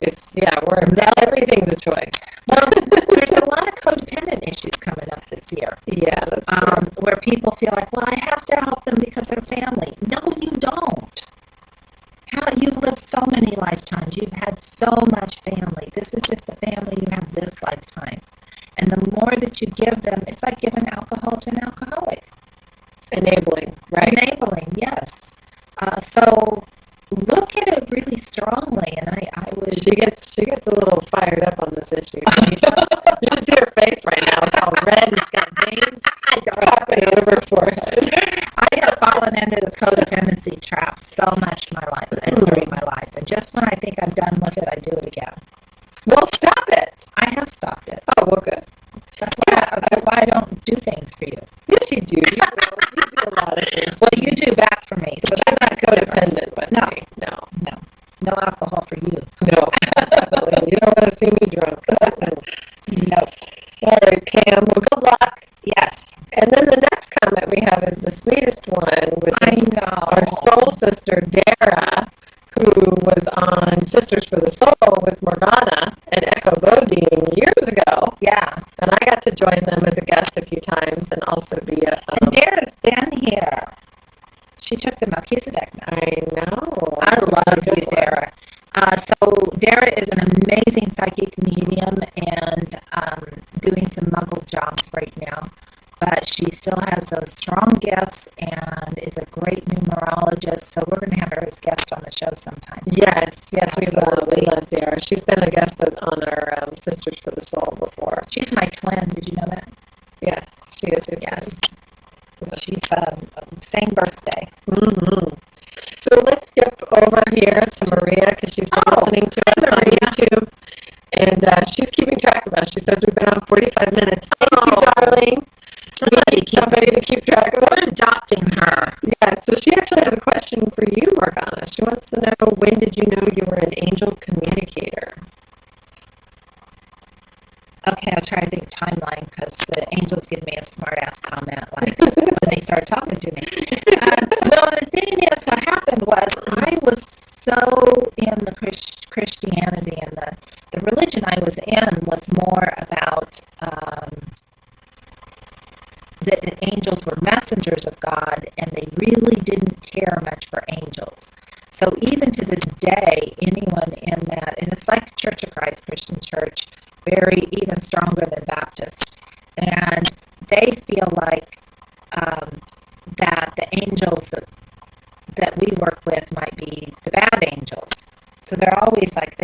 everything's a choice. Well, there's a lot of codependent issues coming up this year. Yeah, that's true. Where people feel like, well, I have to help them because they're family. No, you don't. You've lived so many lifetimes. You've had so much family. This is just the family you have this lifetime. And the more that you give them, it's like giving alcohol to an alcoholic. Enabling, right? Enabling, yes. So look at it really strongly, and I would. She gets a little fired up on this issue. You should see her face right now. It's all red and it's got veins popping out of her forehead. I have fallen into the codependency trap so much in my life and during my life, and just when I think I'm done with it, I do it again. Well, stop it. I have stopped it. Oh, well, good. That's why I don't do things for you. Yes, you do. You do a lot of things. Well, you do back for me, so You're not that's codependent with me. No alcohol for you. No, definitely. You don't want to see me drunk. No. All right, Pam. Well, good luck. Yes. And then the next comment we have is the sweetest one, which is our soul sister, Dara, who was on Sisters for the Soul with Morgana and Echo Bodine years ago. Yeah. And I got to join them as a guest a few times and also be a... And Dara's been here. She took the Melchizedek now. I know. I love you, Dara. So Dara is an amazing psychic medium and doing some muggle jobs right now. But she still has those strong gifts and is a great numerologist. So we're going to have her as guest on the show sometime. Yes, we love Dara. She's been a guest on our Sisters for the Soul before. She's my twin. Did you know that? Yes, she is your twin. Yes. She's same birthday. Mm-hmm. So let's skip over here to Maria because she's been listening to us on YouTube. And she's keeping track of us. She says we've been on 45 minutes. Thank you, darling. Somebody to keep track of us. We're adopting her. Yeah, so she actually has a question for you, Morgana. She wants to know, when did you know you were an angel communicator? Okay, I'll try to think timeline because the angels give me a smart-ass comment like when they start talking to me. Well, the thing is, what happened was I was so in the Christianity, and the religion I was in was more about that the angels were messengers of God, and they really didn't care much for angels. So even to this day, anyone in that, and it's like Church of Christ, Christian Church, very even stronger than Baptist, and they feel like that the angels that we work with might be the bad angels. So they're always like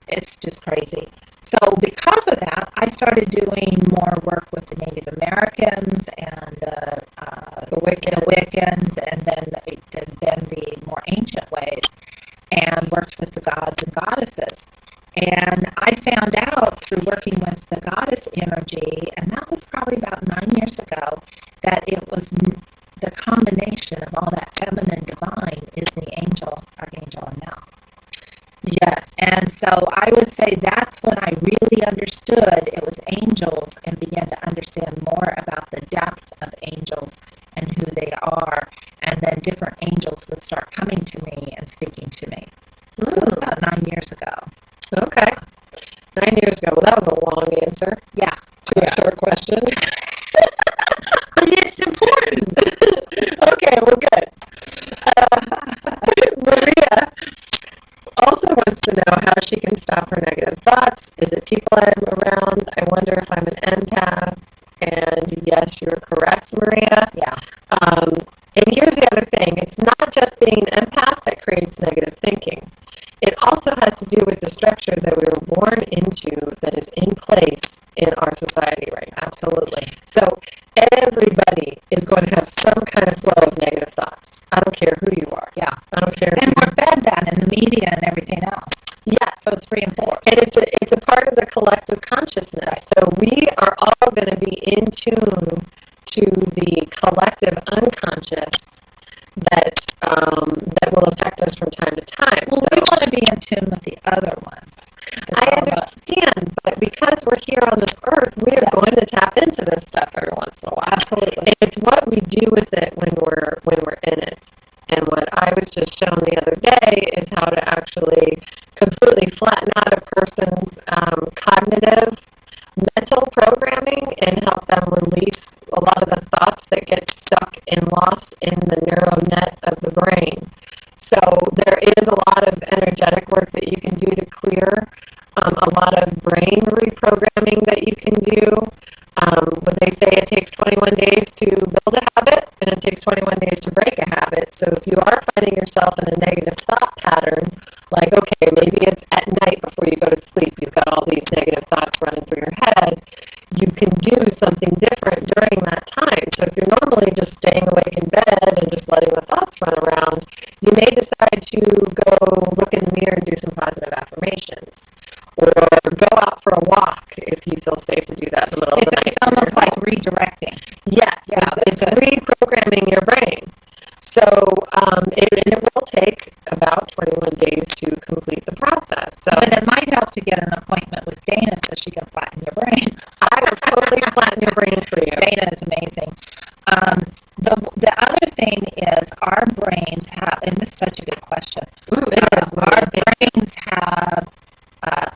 it's just crazy. So because of that, I started doing more work with the Native Americans and the Wiccans, and then the more ancient ways, and worked with the gods and goddesses. And I found out through working with the goddess energy, and that was probably about 9 years ago, that it was the combination of all that feminine divine is the angel, archangel, and now. Yes. And so I would say that's when I really understood it was angels and began to understand more about the depth of angels and who they are. And then different angels would start coming to me and speaking to me. So it was about 9 years ago. Okay. 9 years ago. Well, that was a long answer. Yeah. To a short question. But it's important. Okay, well, good. Maria also wants to know how she can stop her negative thoughts. Is it people I'm around? I wonder if I'm an empath. And yes, you're correct, Maria. Yeah. And here's the other thing. It's not just being an empath that creates negative thinking. It also has to do with the structure that we were born into that is in place in our society right now. Absolutely. So everybody is going to have some kind of flow of negative thoughts. I don't care who you are. Yeah. I don't care. And we're fed that in the media and everything else. Yes. So it's reinforced. And it's a part of the collective consciousness. Right. So we are all going to be in tune to the collective unconscious that will affect us from time to time. Well, so we want to be in tune with the other one. I understand, but because we're here on this earth, we are going to tap into this stuff every once in a while. Absolutely. And it's what we do with it when we're in it. And what I was just shown the other day is how to actually completely flatten out a person's cognitive mental programming and help them release a lot of the thoughts that get stuck and lost in the neural net of the brain. So there is a lot of energetic work that you can do to clear a lot of brain reprogramming that you can do. When they say it takes 21 days to build a habit and it takes 21 days to break a habit. So if you are finding yourself in a negative thought pattern, like, okay, maybe it's at night before you go to sleep, you've got all these negative thoughts running through your head, you can do something different during that time. So if you're normally just staying awake in bed and just letting the thoughts run around, you may decide to go look in the mirror and do some positive affirmations. Or go out for a walk if you feel safe to do that in the middle of the night. It's almost like redirecting. Yes, yeah, it's reprogramming your brain. So it will take about 21 days to complete the process. So, but it might help to get an appointment with Dana so she can flatten your brain. I will totally flatten your brain for you. Dana is amazing. The other thing is our brains have, and this is such a good question, our brains have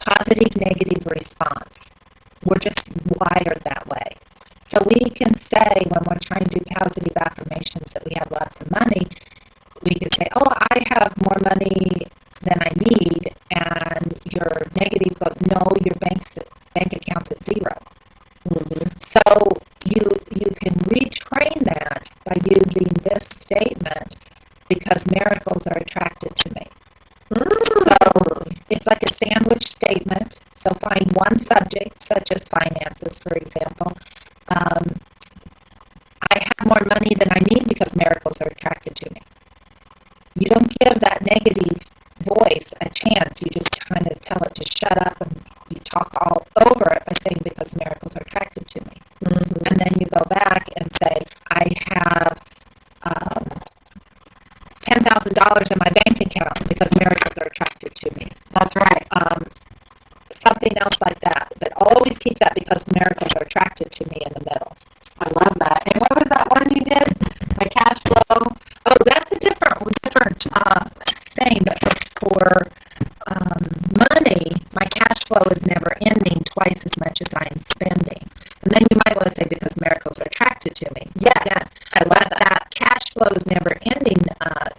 positive, negative response. We're just wired that way. So we can say when we're trying to do positive affirmations that we have lots of money, we can say, oh, I have more money than I need, and your negative goes, no, your bank account's at zero. Mm-hmm. So you can retrain that by using this statement, because miracles are attracted to me. So it's like a sandwich statement. So find one subject, such as finances, for example. I have more money than I need because miracles are attracted to me. You don't give that negative voice a chance. You just kind of tell it to shut up, and you talk all over it by saying, because miracles are attracted to me. Mm-hmm. And then you go back and say, I have $10,000 in my bank account because miracles are attracted to me. That's right. Something else like that. But always keep that because miracles are attracted to me in the middle. I love that. And what was that one you did? My cash flow? Oh, that's a different thing. But for money, my cash flow is never ending, twice as much as I am spending. And then you might want to say, because miracles are attracted to me. Yes. I love that cash flow is never ending.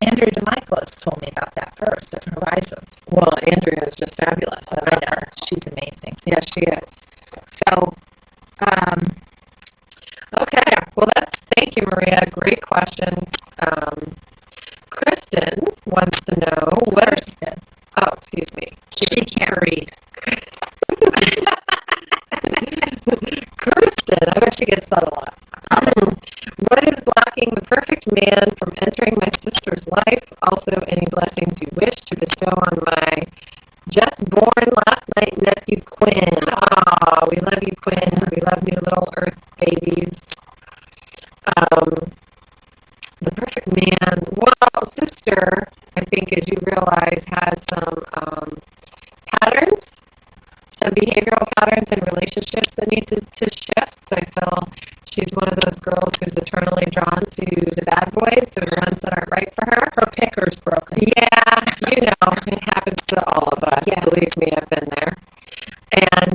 Andrea DeMichaelis told me about that first at Horizons. Well, Andrea is just fabulous. I love her. She's amazing. Yes, she is. So, okay. Well, thank you, Maria. Great questions. Kristen wants to know oh, excuse me. She can't read. Kristen, I bet she gets that a lot. What is blocking the perfect man from entering my sister's life? Also, any blessings you wish to bestow on my just born last night nephew Quinn. Oh, we love you, Quinn. We love you, little earth babies. The perfect man. Well, sister, I think, as you realize, has some patterns, some behavioral patterns in relationships that need to shift. So I feel she's one of those girls who's eternally drawn to the bad boys, so the ones that aren't right for her. Her picker's broken. Yeah, it happens to all of us. Yes. Believe me, I've been there. And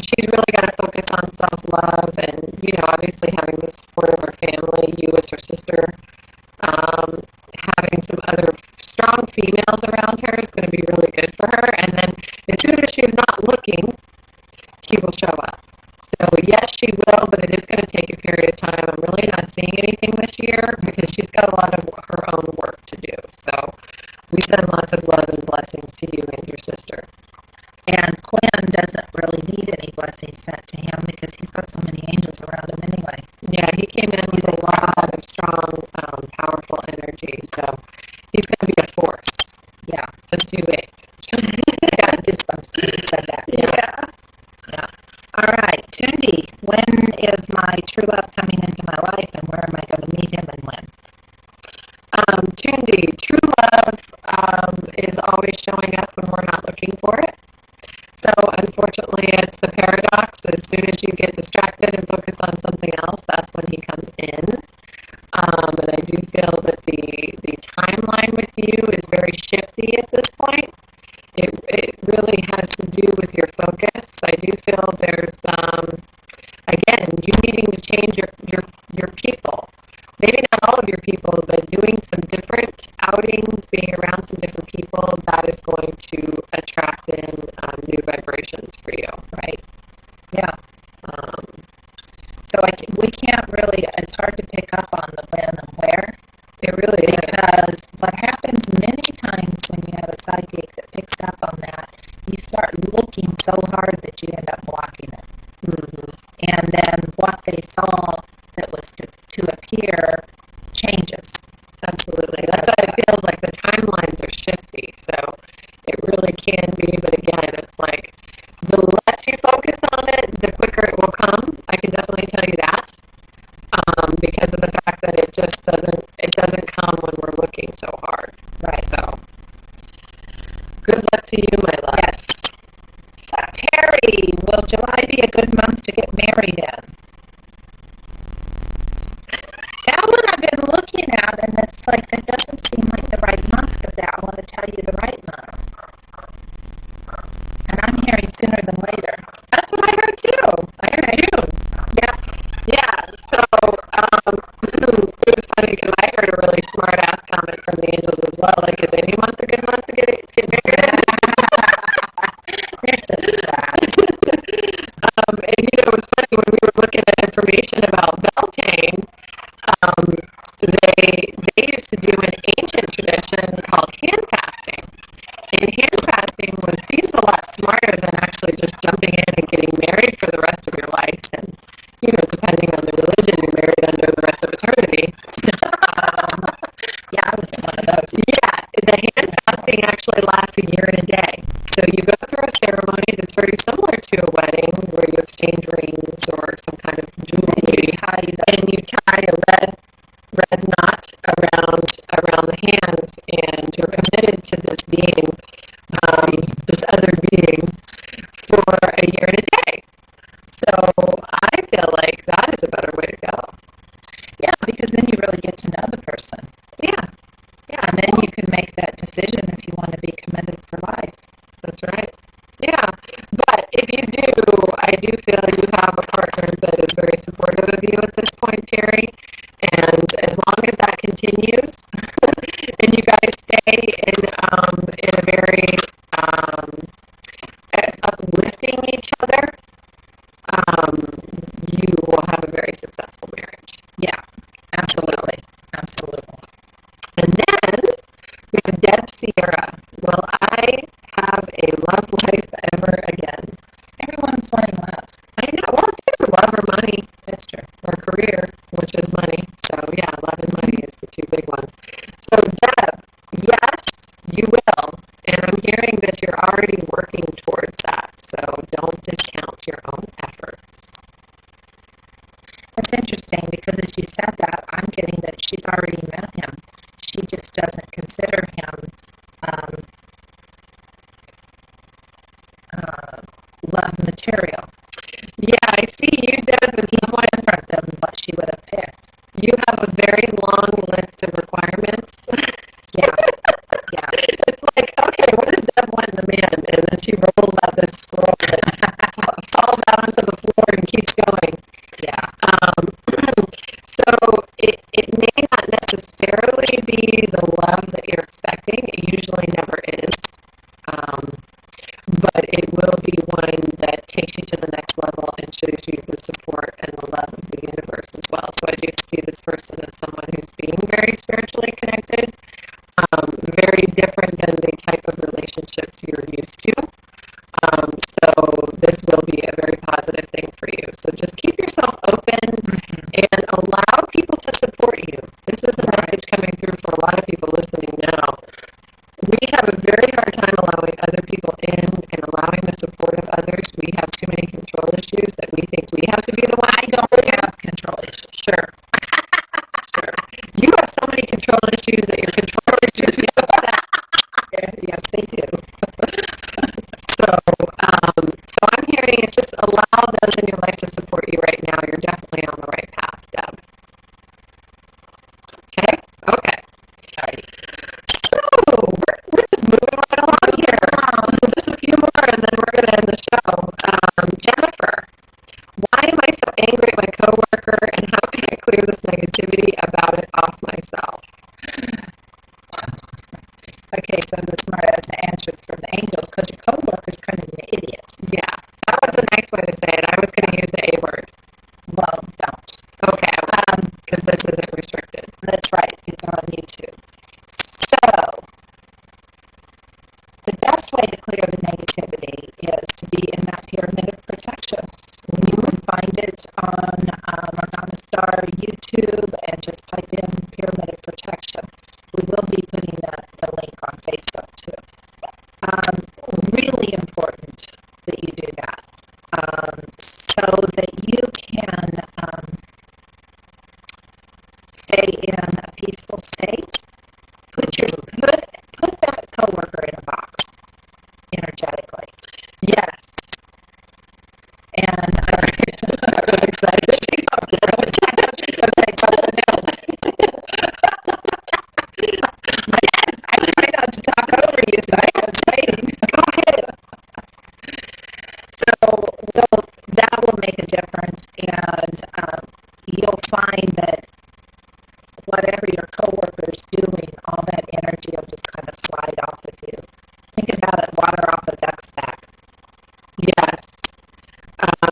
she's really got to focus on self-love and, obviously having the support of her family, you as her sister, having some other strong females around her is going to be really good for her. And then as soon as she's not looking, he will show up. So yes, she will, but it is going to take a period of time. I'm really really not seeing anything this year because she's got a lot of her own work to do. So we send lots of love and blessings to you and your sister. And Quinn doesn't really need any blessings sent to him because he's got so many angels around him anyway. Yeah, he came in with a lot of strong, powerful energy. So he's going to be a force. Yeah. Just you wait. I got goosebumps when you said that. Yeah. Yeah. All right, Tundi, when is my true love coming into my life and where am I going to meet him and when? Tundi, true love is always showing up when we're not looking for it. So unfortunately, it's the paradox. As soon as you get distracted and focus on something else, that's when he comes in. And I do feel that the timeline with you is very shifty at this point. It really has to do with your focus. I do feel there's, again, you needing to change your people. Maybe not all of your people, but doing some different outings, being around some different people, that is going to attract in new vibrations for you. Right. Yeah. So we can't really, it's hard to pick up on the when and where. It really is. Because what happens many times when you have a psychic that picks up on that, you start looking so hard that you end up blocking it. Mm-hmm. And then what they saw that was to appear changes. Absolutely. That's why it feels like the timelines are shifty. So it really can be, but again, it's like the less you focus on it, the quicker it will come. I can definitely tell you that. Because of the fact that it just doesn't come when we're looking so hard. Right. So good luck to you, my love. Yes. Terry, will July be a good month to get married in? That one I've been looking at, and it's like, that doesn't seem like the right month for that. I want to tell you the right month. And I'm hearing sooner than later. That's what I heard too. I heard June. Yeah. Yeah. So it was funny because I heard a really smart ass comment from the angels as well. Like, is any month a good month to get married? They're so bad. And it was funny when we were looking at information about Beltane. They used to do an ancient tradition called hand fasting. And hand fasting seems a lot smarter than actually just jumping in and getting married for the rest of your life. And, depending on the religion, you're married under the rest of eternity. Yeah, I was in one of those. Yeah, the hand fasting actually lasts a year and a day. So you go through a ceremony that's very similar to a wedding where you exchange rings or some kind of jewelry. And you tie a red knot around the hands, and you're committed to this being, this other being, for a year and a day. So I feel like that is a better way to go. Yeah, because then you really get to know the person. Yeah. And then you can make that decision if you want to be committed for life. That's right. Yeah. But if you do, I do feel you have a partner that is very supportive of you at this point, Terry. And as long as that continues, and you guys stay in a very uplifting each other, you will have a very successful marriage. Yeah, absolutely. Absolutely. And then we have Deb Sierra. Will I have a love life ever again? Everyone's wanting love. I know. Well, it's either love or money. That's true. Or career, which is money. So yeah, love and money is the two big ones. So Deb, yes, you will. And I'm hearing that you're already working towards that. So don't discount your own efforts. That's interesting because as you said that, I'm getting that she's already met him. She just doesn't consider him love material. Yeah, I see you, Deb, as He's someone different than what she would have picked. You have a very long list of requirements. Yeah. Yeah. It's like, okay, what does Deb want in a man? And then she rolls out this scroll that falls out onto the floor and keeps going. Yeah. So it may not necessarily be the love that you're expecting. It usually never is. But it will be one that takes you to the next level and shows you the support and the love of the universe as well. So I do see see this person as someone who's being very spiritually connected, very different than the type of relationships you're used to. So this will be a very positive thing for you. So just keep yourself open and allow people to support you. This is a message coming through for a lot of people listening now. We have a very hard time allowing other people in and allowing the support of others. We have too many control issues that we think we have to be the one. I don't have control issues. Sure. Sure. You have so many control issues that your control issues get upset. Yes, they do. So I'm hearing it's just allow those in your life to support you right now. You're definitely on the right path, Deb. Okay? Okay. Sorry. So we're just moving right along here. Just a few more and then we're going to end the show. Jennifer, why am I so angry at my coworker and how can I clear this negativity about it off myself? Okay, so the smartest answers from the angels because your coworker's kind of an idiot. Yeah, that was a nice way to say it. I was going to use the A word. Well, don't. Okay, because this isn't restricted. That's right. It's on YouTube. So, the best way to clear the negativity is to be in that pyramid of protection. You can find it on Morgana Starr YouTube and just type in pyramid of protection. We will be putting the link on Facebook too. Really important that you do that so that you can stay in a peaceful state. Put that coworker in a box energetically. Yes. And sorry, I'm really excited. Yes, I try not to talk over you, so I was waiting. Go ahead. So that will make a difference, and you'll find that whatever your coworker is doing, all that energy will just kind of slide off of you. Think about it, water off a duck's back. Yes.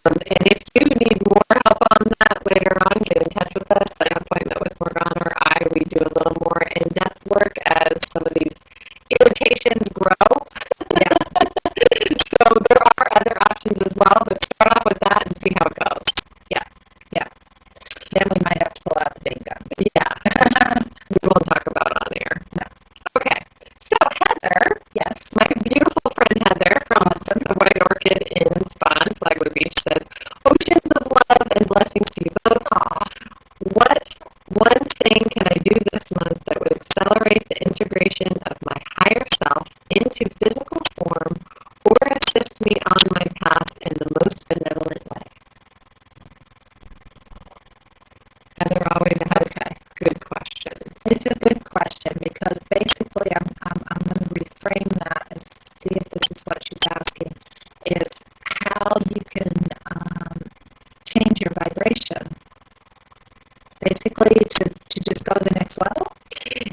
And if you need more help on that later on, get in touch with us. Set an appointment with Morgana or I. We do a little more in-depth work as some of these irritations grow. Yeah. So there are other options as well, but start off with that and see how it goes. Yeah. Then we might have to pull out the big guns. Yeah. We won't talk about it on air. No. Okay. So Heather, Yes. my beautiful friend Heather from the White Orchid in Spawn, Flagler Beach, says, oceans of love and blessings to you both. What one thing can I do this month that would accelerate the integration of my higher self into physical form or assist me on my path in the most benevolent way? Heather always has good questions. It's a good question because basically I'm going to reframe that and see if this is what she's asking, is how you can change your vibration. Basically to just go to the next level.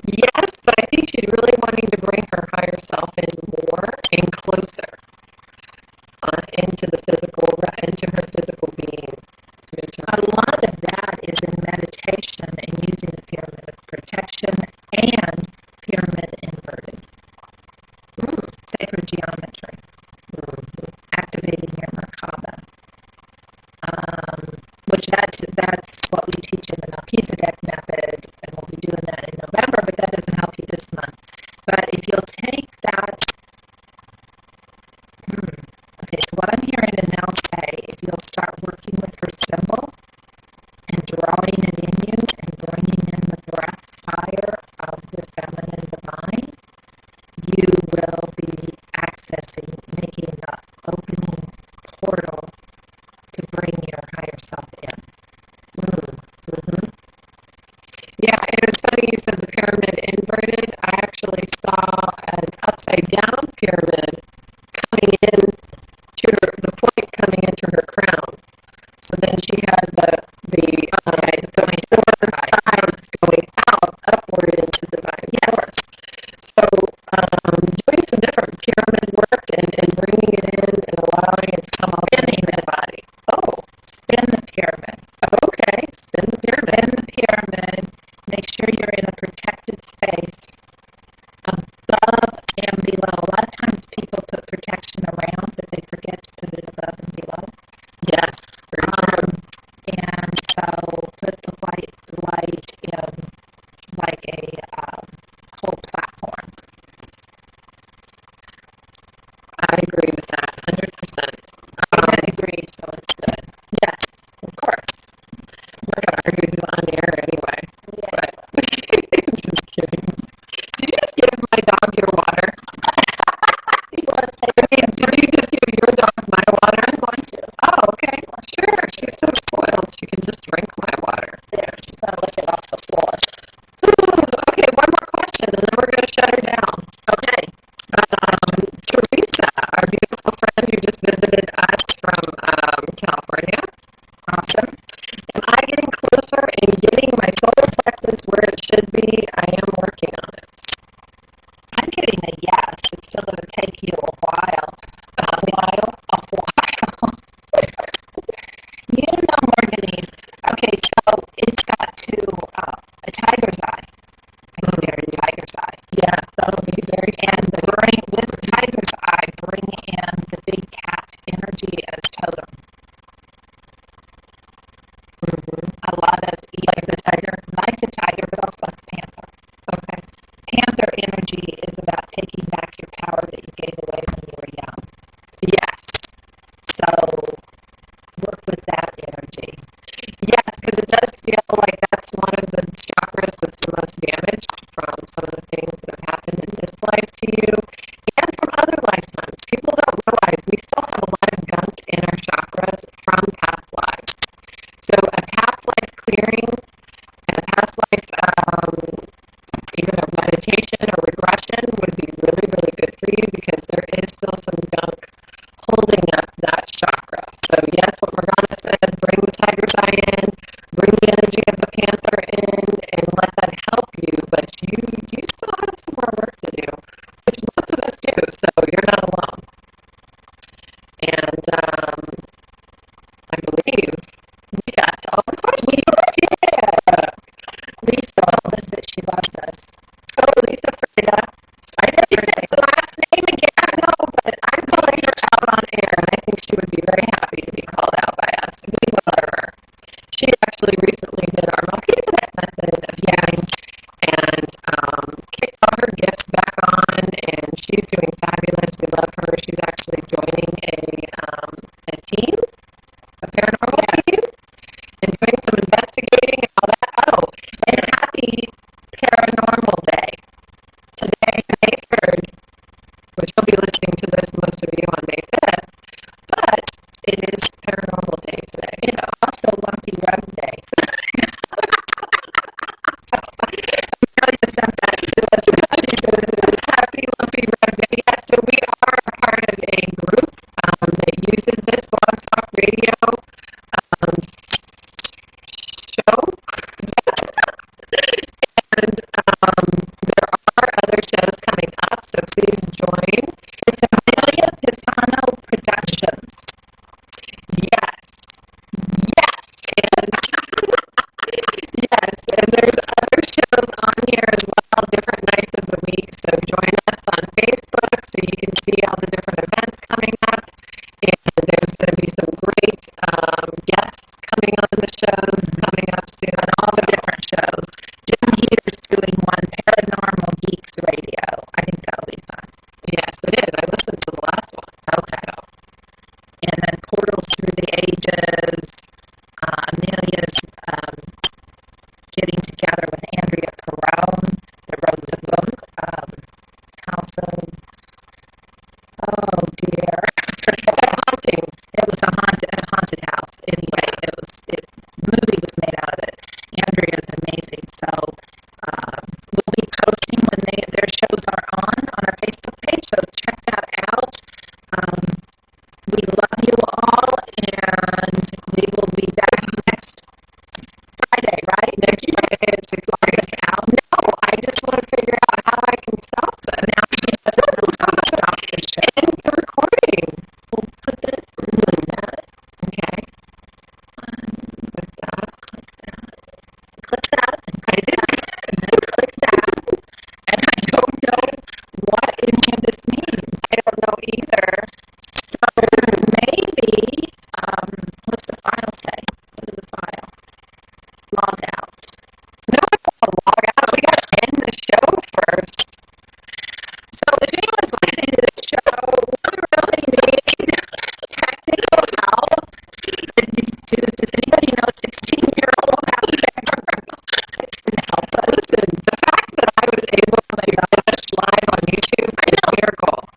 Yes, but I think she's really wanting to bring her higher self in more and closer into the physical, into her physical being. A lot of that is in meditation and using the pyramid of protection and pyramid inverted. Sacred geometry. Activating your Merkaba. Which that's what we teach in the Melchizedek method, and we'll be doing that in November, but that doesn't help you this month. But if you'll take that, okay, so what I'm hearing Annelle say, if you'll start working with her symbol and drawing it in you and bringing in the breath fire of the feminine divine, you will be accessing, making the opening portal to bring your higher self in. Yeah, it was funny you said the pyramid inverted. I actually saw an upside down pyramid coming in to the point coming into her crown. So then she had the four sides going out upward into divine source. So doing some different pyramid work and bringing it in and allowing it to come up into the body. Oh, Spin the pyramid. okay. Spin the pyramid. Spin the pyramid sure you're in a protected space above and below. A lot of times people put protection around, but they forget to put it above and below. Yes, very true. And so put the white light in like a whole platform. I agree with that, 100%. I agree, so it's good. Yes, of course. I'm not going to argue with you on the air anyway. Yeah. But just kidding. Did you just give my dog your water? Did you just give your dog my water? I'm going to. Oh, okay. Sure. She's so spoiled. She can just drink my water. There, she's going to lick it off the floor. Okay, one more question, and then we're going to shut her down. Okay. Teresa, our beautiful friend who just visited us from California. Awesome. Am I getting closer in getting my solar plexus where it should be? I am working on it. I'm getting a yes. It's still going to take you a while. A while? A while. You know, Morganese. Okay, so it's got to a tiger's eye. I can get a tiger's eye. Yeah, that'll be very And expensive. bring, with tiger's eye, bring in the big cat energy as totem. A lot of Like the tiger? like the tiger, but also like the panther. Okay. Panther energy is about taking back your power that you gave away when you were young. Yes. So work with that energy. Yes, because it does feel like that's one of the chakras that's the most damaged from some of the things that have happened in this life to you and from other lifetimes. People don't realize we still have a lot of gunk in our chakras from past lives. So a past life clearing and a past life, even a meditation or regression would be really, really good for you because there is still some gunk holding up that chakra. So yes, what Morgana said, bring the tiger's eye in, bring the energy of the panther in, and let that help you. But you still have some more work to do, which most of us do. So you're not alone. And I believe we got to all the questions. We did. Lisa told us that she loves us. Oh, Lisa Freda. I said you said the last name again. I know, but I'm calling her out on air, and I think she would be very happy to be called out by us. We love her. She actually recently did our Melchizedek method of healing and kicked all her gifts back on, and she's doing fabulous. We love her. She's actually joining a team, a paranormal team, and doing some investigating and all that. Oh, and happy Paranormal Day. Today, May 3rd, which you'll be listening to this, most of you, on May 5th, but it is Paranormal Day today. It's also Lumpy Rug Day. Amelia sent that to us. Happy Lumpy Rug Day. Yeah, so we are a part of a group that uses this Blog Talk Radio show. And there are other shows coming up, so please join. It's Amelia Pisano Productions. Yes. Yes. And yes, and there's other shows on here as well, different nights of the week. So join us on Facebook so you can see all the different events coming up. And there's going to be some great guests coming on the shows coming up soon. On all the different shows. Jim Heater's doing one, Paranormal Geeks Radio. I think that'll be fun. Yes, it is. I listened to the last one. Okay. And then Portals Through the Ages. Amelia's getting together with Andrea Perone, that wrote the book, House of, oh dear. Haunting. It was a haunted house. Anyway, the movie was made out of it. Andrea's amazing. So we'll be posting when their shows are on our Facebook page. So check that out. We love you all, and we will be back next Friday, right? Next Friday at 6 out. No, I just want to figure out how I can stop this. Now she doesn't know how to stop the show. End the recording. We'll put that. Okay. Click that. Click that. I did. able to finish live on YouTube is a miracle.